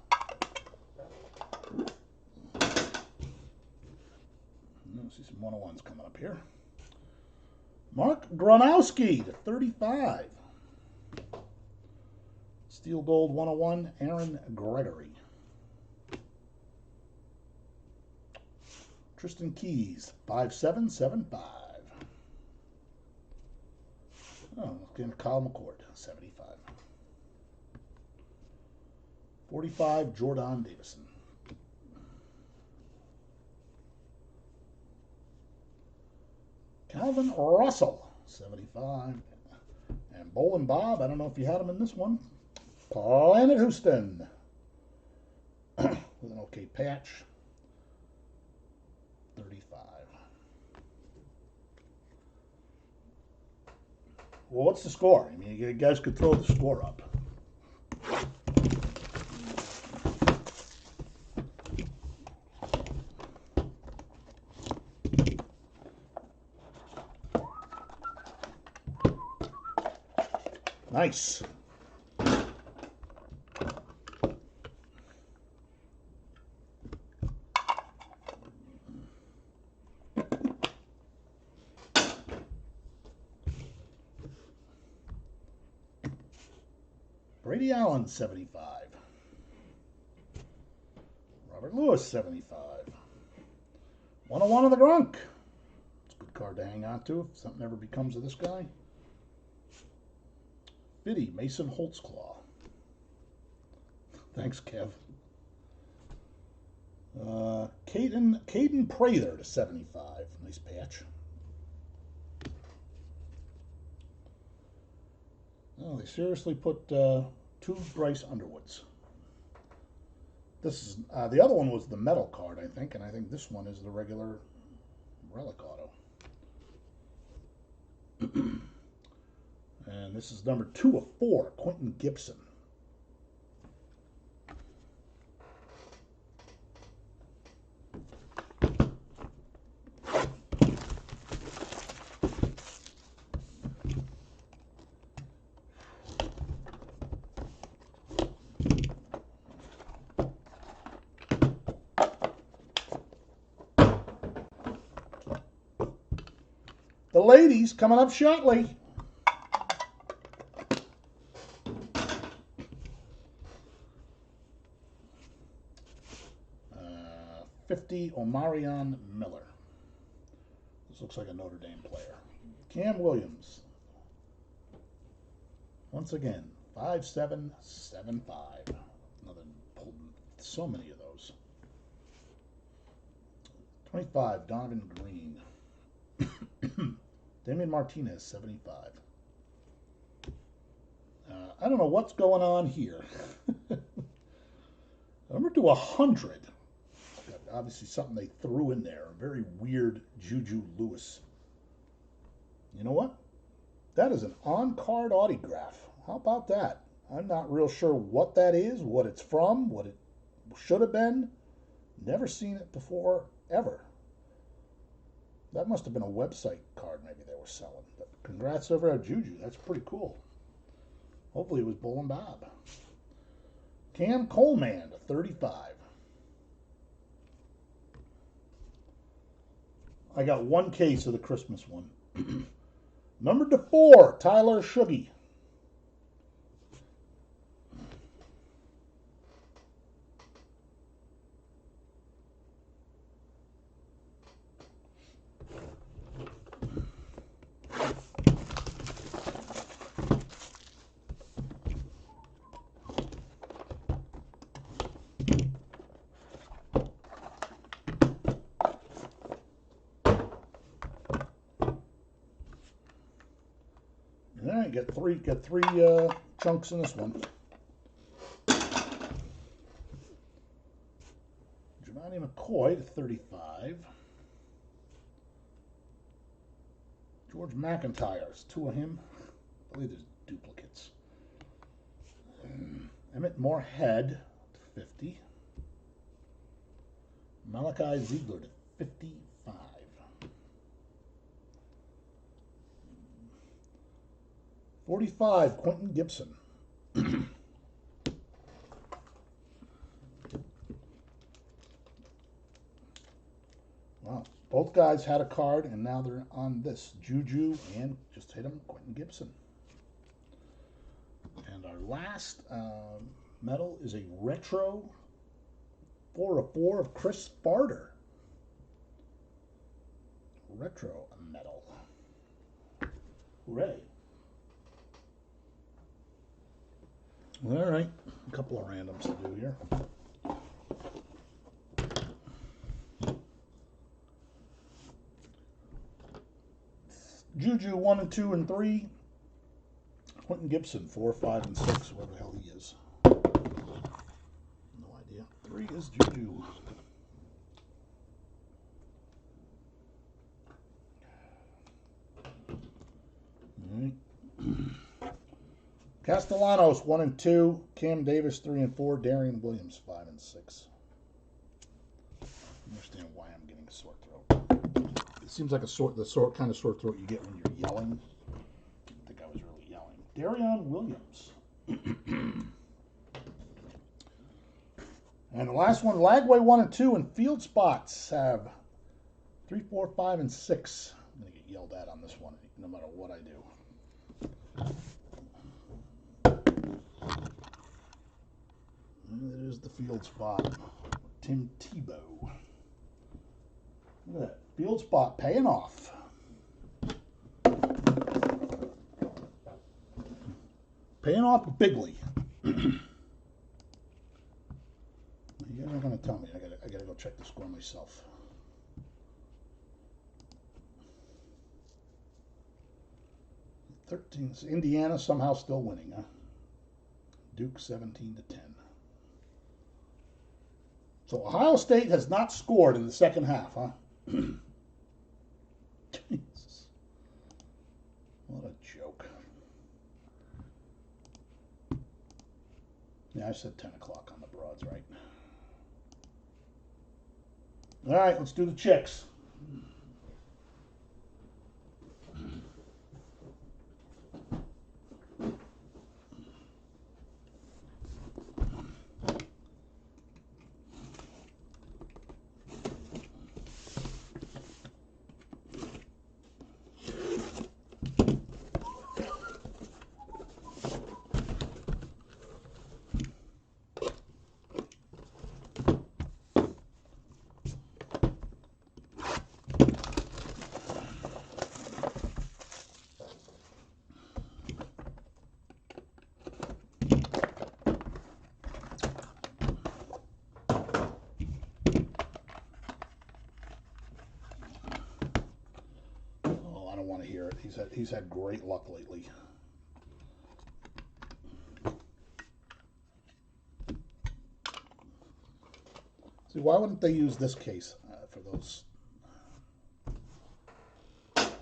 See some 101s coming up here. Mark Gronowski to 35. Steel Gold 101, Aaron Gregory. Tristan Keys, 5775. Oh, getting Kyle McCord, 75. 45, Jordan Davison. Calvin Russell, 75. And Bolin Bob, I don't know if you had him in this one. Planet Houston. With an okay patch. 35. Well, what's the score? I mean, you guys could throw the score up. Nice. Brady Allen, 75. Robert Lewis, 75. 101 of the Grunk. It's a good card to hang on to if something ever becomes of this guy. 50, Mason Holtzclaw. Thanks, Kev. Caden Prather to 75. Nice patch. Oh, they seriously put 2 Bryce Underwoods. This is the other one was the metal card, I think, and I think this one is the regular relic auto. And this is number 2 of 4, Quentin Gibson. The ladies coming up shortly. 50, Omarion Miller. This looks like a Notre Dame player. Cam Williams. Once again, 5775. Another pulled so many of those. 25, Donovan Green. Damian Martinez, 75. I don't know what's going on here. Number to 100. Obviously something they threw in there. A very weird Juju Lewis. You know what? That is an on-card autograph. How about that? I'm not real sure what that is, what it's from, what it should have been. Never seen it before, ever. That must have been a website card maybe they were selling. But congrats over at Juju. That's pretty cool. Hopefully it was Bull and Bob. Cam Coleman to 35. I got 1 case of the Christmas one. Number to 4, Tyler Shuggy. All right, got three chunks in this one. Giovanni McCoy to 35. George McIntyre's 2 of him. I believe there's duplicates. Emmett Moorhead to 50. Malachi Ziegler to 55. 45, Quentin Gibson. Wow, both guys had a card, and now they're on this. Juju and, just hit him, Quentin Gibson. And our last medal is a retro 4 of 4 of Chris Sparter. Retro medal. Hooray. All right, a couple of randoms to do here. Juju 1 and 2 and 3. Quentin Gibson, 4, 5, and 6, whoever the hell he is. No idea. 3 is Juju. All right. Castellanos, 1 and 2. Cam Davis, 3 and 4. Darian Williams, 5 and 6. I understand why I'm getting a sore throat. It seems like the kind of sore throat you get when you're yelling. I think I was really yelling. Darian Williams. And the last one, Lagway 1 and 2, and field spots have 3, 4, 5, and 6. I'm going to get yelled at on this one, no matter what I do. And there's the field spot. Tim Tebow. Look at that. Field spot paying off. Paying off bigly. You're not going to tell me. I gotta go check the score myself. Indiana somehow still winning, huh? Duke 17 to 10. So Ohio State has not scored in the second half, huh? Jesus. What a joke. Yeah, I said 10 o'clock on the Broads, right? All right, let's do the checks. Want to hear it. He's had great luck lately. See, why wouldn't they use this case for those? I don't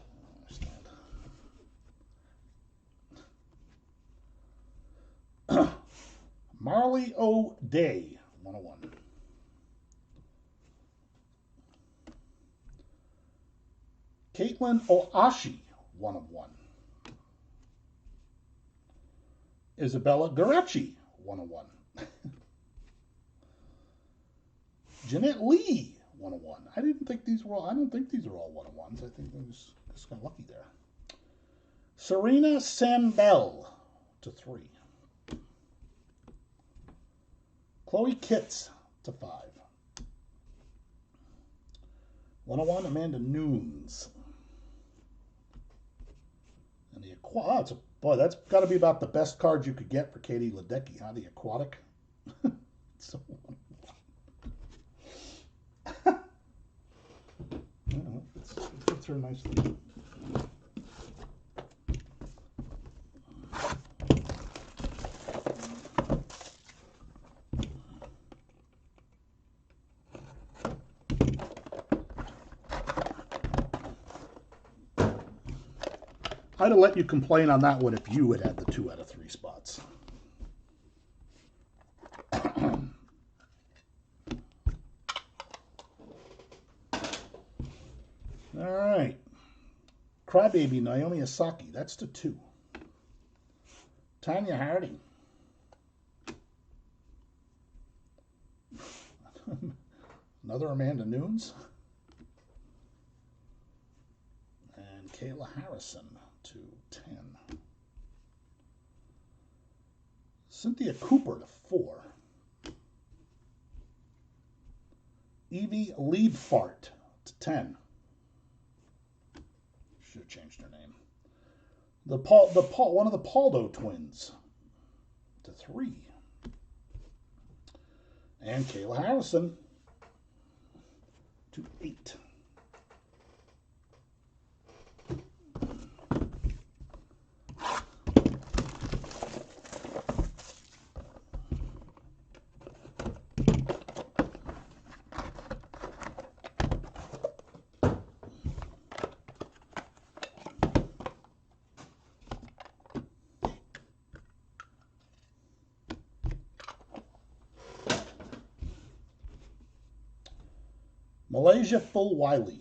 understand. Marley O'Day, 101. Caitlin Oashi, 1 of 1. Isabella Guerracci, 1 of 1. Jeanette Lee, 1 of 1. I don't think these are all 1 of 1s. I think I just got lucky there. Serena Sambell to 3. Chloe Kitts to 5. 1 of 1, Amanda Nunes. And the boy, that's got to be about the best card you could get for Katie Ledecky, huh? The aquatic. So it fits her nicely. I'd have let you complain on that one if you had the 2 out of 3 spots. All right. Crybaby Naomi Osaka. That's to 2. Tanya Harding. Another Amanda Nunes. And Kayla Harrison to 10. Cynthia Cooper to 4. Evie Liebfart to 10. Should have changed her name. One of the Paldo twins to 3. And Kayla Harrison to 8. Malaysia Full Wiley.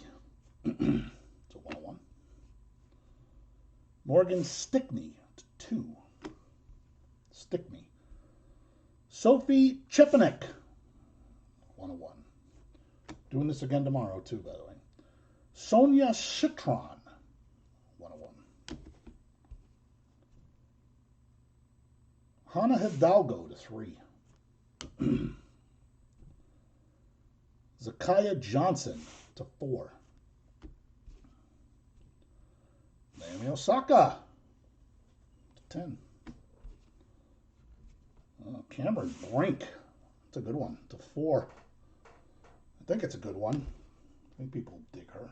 It's a 101. Morgan Stickney to 2. Stickney. Sophie Chepanek. 101. Doing this again tomorrow, too, by the way. Sonia Citron. 101. Hannah Hidalgo to 3. Zakiya Johnson to 4. Naomi Osaka to 10. Cameron Brink. That's a good one. To 4. I think it's a good one. I think people dig her.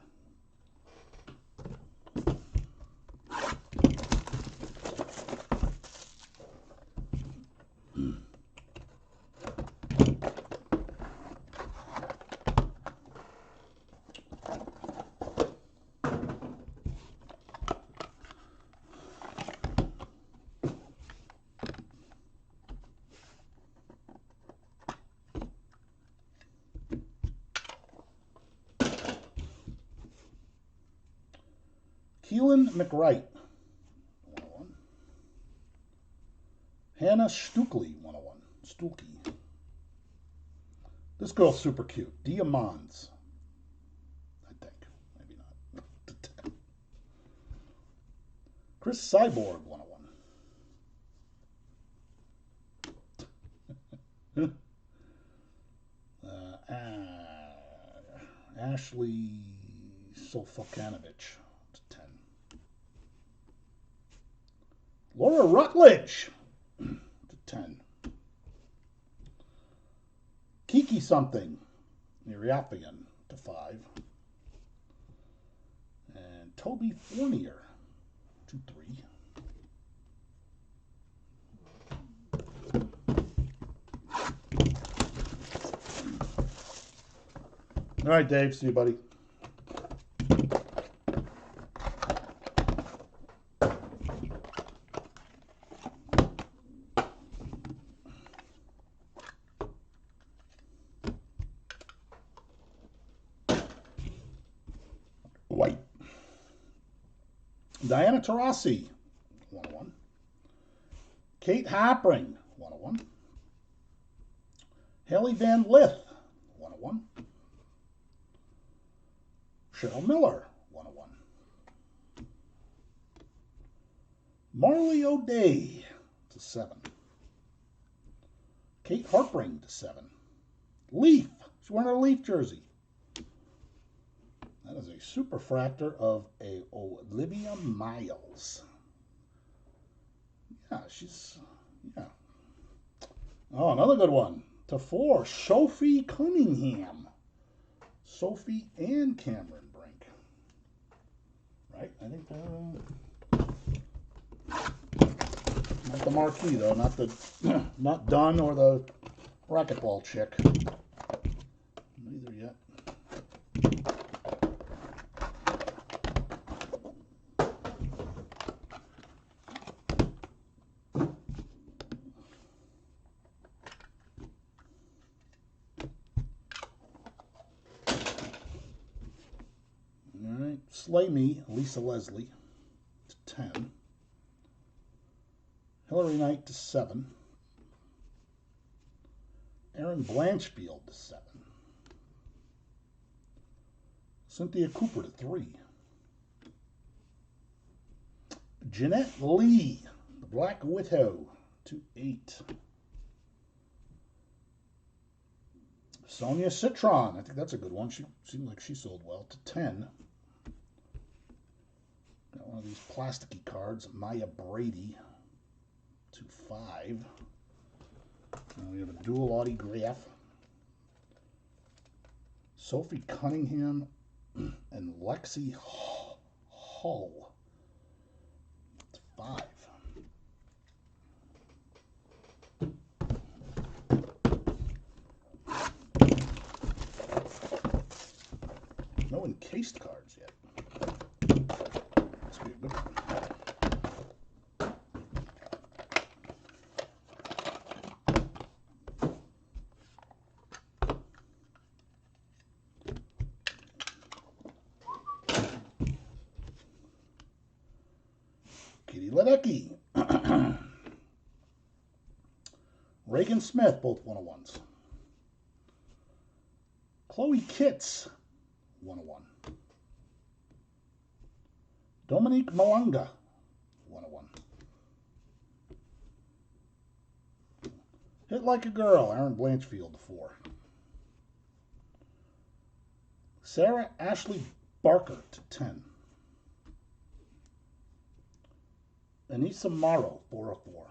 Keelan McWright, 101. Hannah Stukley, 101. Stuhlke. This girl's super cute. Diamonds. I think. Maybe not. Chris Cyborg, 101. Ashley Sofokanovich. Laura Rutledge to 10. Kiki something, Neriapian to 5. And Toby Fournier to 3. All right, Dave. See you, buddy. White. Diana Taurasi, 101. Kate Happring, 101. Haley Van Lith, 101. Cheryl Miller, 101. Marley O'Day to 7. Kate Harpring to 7. Leaf. She's wearing her Leaf jersey. That is a superfractor of a Olivia Miles. Yeah, she's, yeah. Oh, another good one. To 4, Sophie Cunningham. Sophie and Cameron Brink. Right? I think not the marquee though, not the not Dunn or the racquetball chick. Neither yet. Slay Me, Lisa Leslie to 10. Hillary Knight to 7. Erin Blanchfield to 7. Cynthia Cooper to 3. Jeanette Lee, the Black Widow to 8. Sonia Citron, I think that's a good one. She seemed like she sold well, to 10. Got one of these plasticky cards, Maya Brady to 5. And we have a dual autograph. Sophie Cunningham and Lexi Hull to 5. No encased cards yet. Must be a good one. Kitty Ledecky. Reagan Smith, both 101s. Chloe Kitts, 101. Dominique Malanga, 101. Hit Like a Girl, Aaron Blanchfield, 4. Sarah Ashley Barker, 10. Anissa Morrow, 404.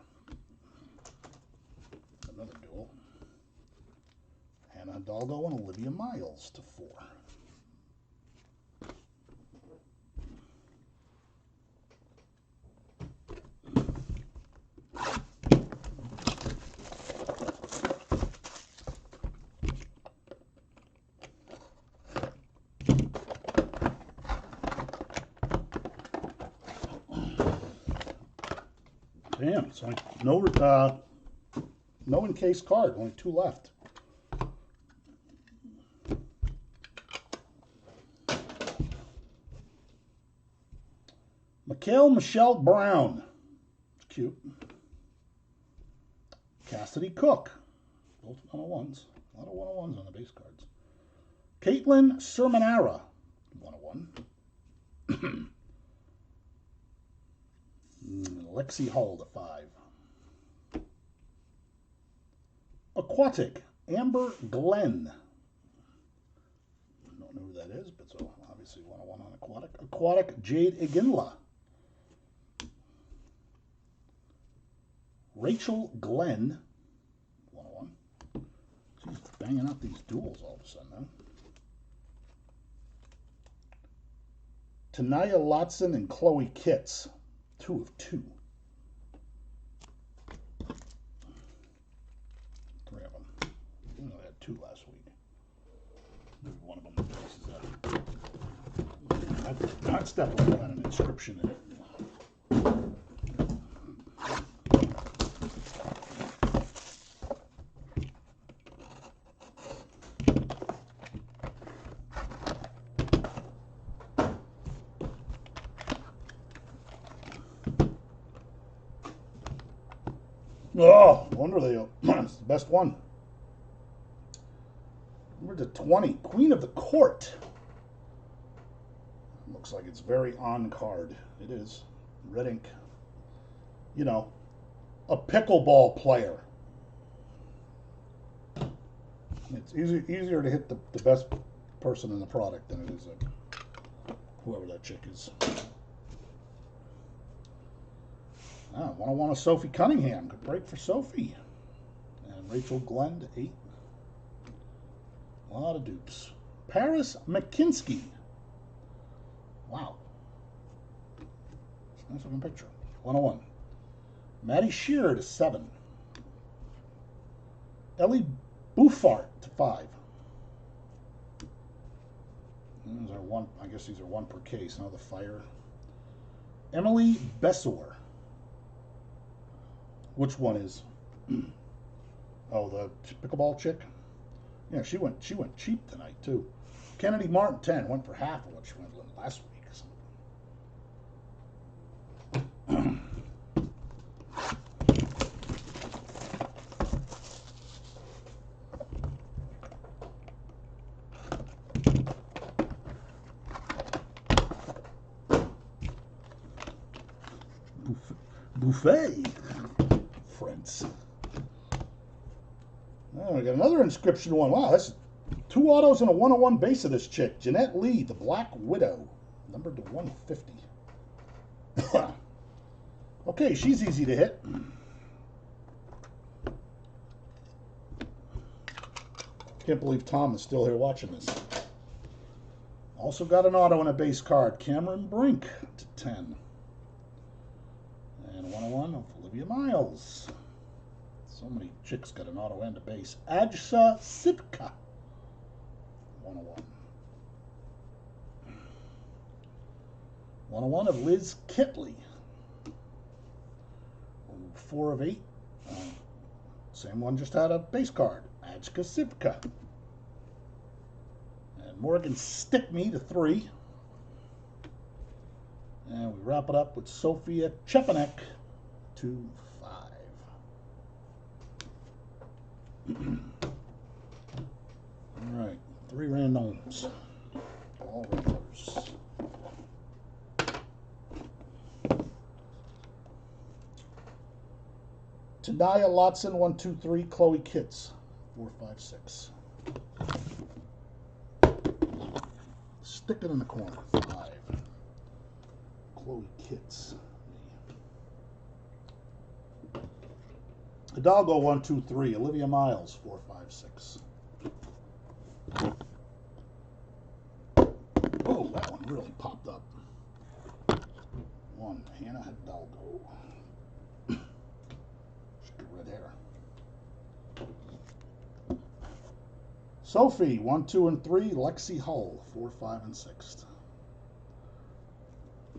Another duel. Hannah Hidalgo and Olivia Miles, 4. Damn, it's only no encased card, only 2 left. Mikhail Michelle Brown, it's cute. Cassidy Cook, both 101s. A lot of 101s on the base cards. Caitlin Sermonara, 101. Lexi Hull, 5. Aquatic, Amber Glenn. Don't know who that is, but so obviously 101 on Aquatic. Aquatic, Jade Iginla. Rachel Glenn, 101. She's banging out these duels all of a sudden, huh? Tanaya Lotson and Chloe Kitts, 2 of 2. 3 of them. I only had 2 last week. Maybe one of them faces up. That's definitely got an inscription in it. Oh, no wonder it's the best one. Number to 20, Queen of the Court. Looks like it's very on card. It is. Red ink. You know, a pickleball player. It's easier to hit the best person in the product than it is whoever that chick is. Ah, 101 of Sophie Cunningham. Good break for Sophie. And Rachel Glenn to 8. A lot of dupes. Paris McKinsky. Wow. Nice looking picture. 101. Maddie Shearer to 7. Ellie Buffart to 5. These are one. I guess these are 1 per case. Now the fire. Emily Bessor. Which one is? Oh, the pickleball chick. Yeah, she went cheap tonight too. Kennedy Martin 10 went for half of what she went last week. Buffet. Friends. Oh, we got another inscription one. Wow, that's 2 autos and a 101 base of this chick. Jeanette Lee, the Black Widow. Numbered to 150. Okay, she's easy to hit. Can't believe Tom is still here watching this. Also got an auto and a base card. Cameron Brink to 10. And 101 of Olivia Miles. So many chicks got an auto and a base. Ajsa Sipka. 101. 101 of Liz Kitley. 4 of 8. Same one just had a base card. Ajka Sipka. And Morgan Stickney to 3. And we wrap it up with Sophia Chepanek, 2-5. All right, 3 randoms. All regulars. Tanaya Lotson, 1, 2, 3. Chloe Kitts, 4, 5, 6. Stick it in the corner, 5. Chloe Kitts. Hidalgo, 1, 2, 3. Olivia Miles, 4, 5, 6. Oh, that one really popped up. 1, Hannah Hidalgo. She's got red hair. Sophie, 1, 2, and 3. Lexi Hull, 4, 5, and 6.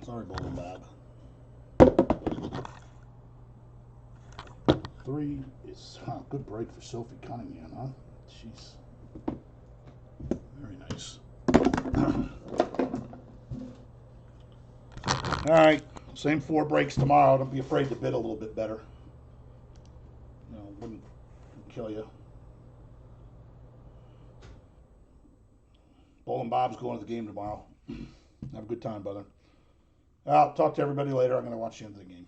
Sorry, Golden Bab. 3 is good break for Sophie Cunningham, huh? Jeez. Very nice. All right, same 4 breaks tomorrow. Don't be afraid to bid a little bit better. You know, wouldn't kill you. Bowling Bob's going to the game tomorrow. Have a good time, brother. I'll talk to everybody later. I'm going to watch the end of the game.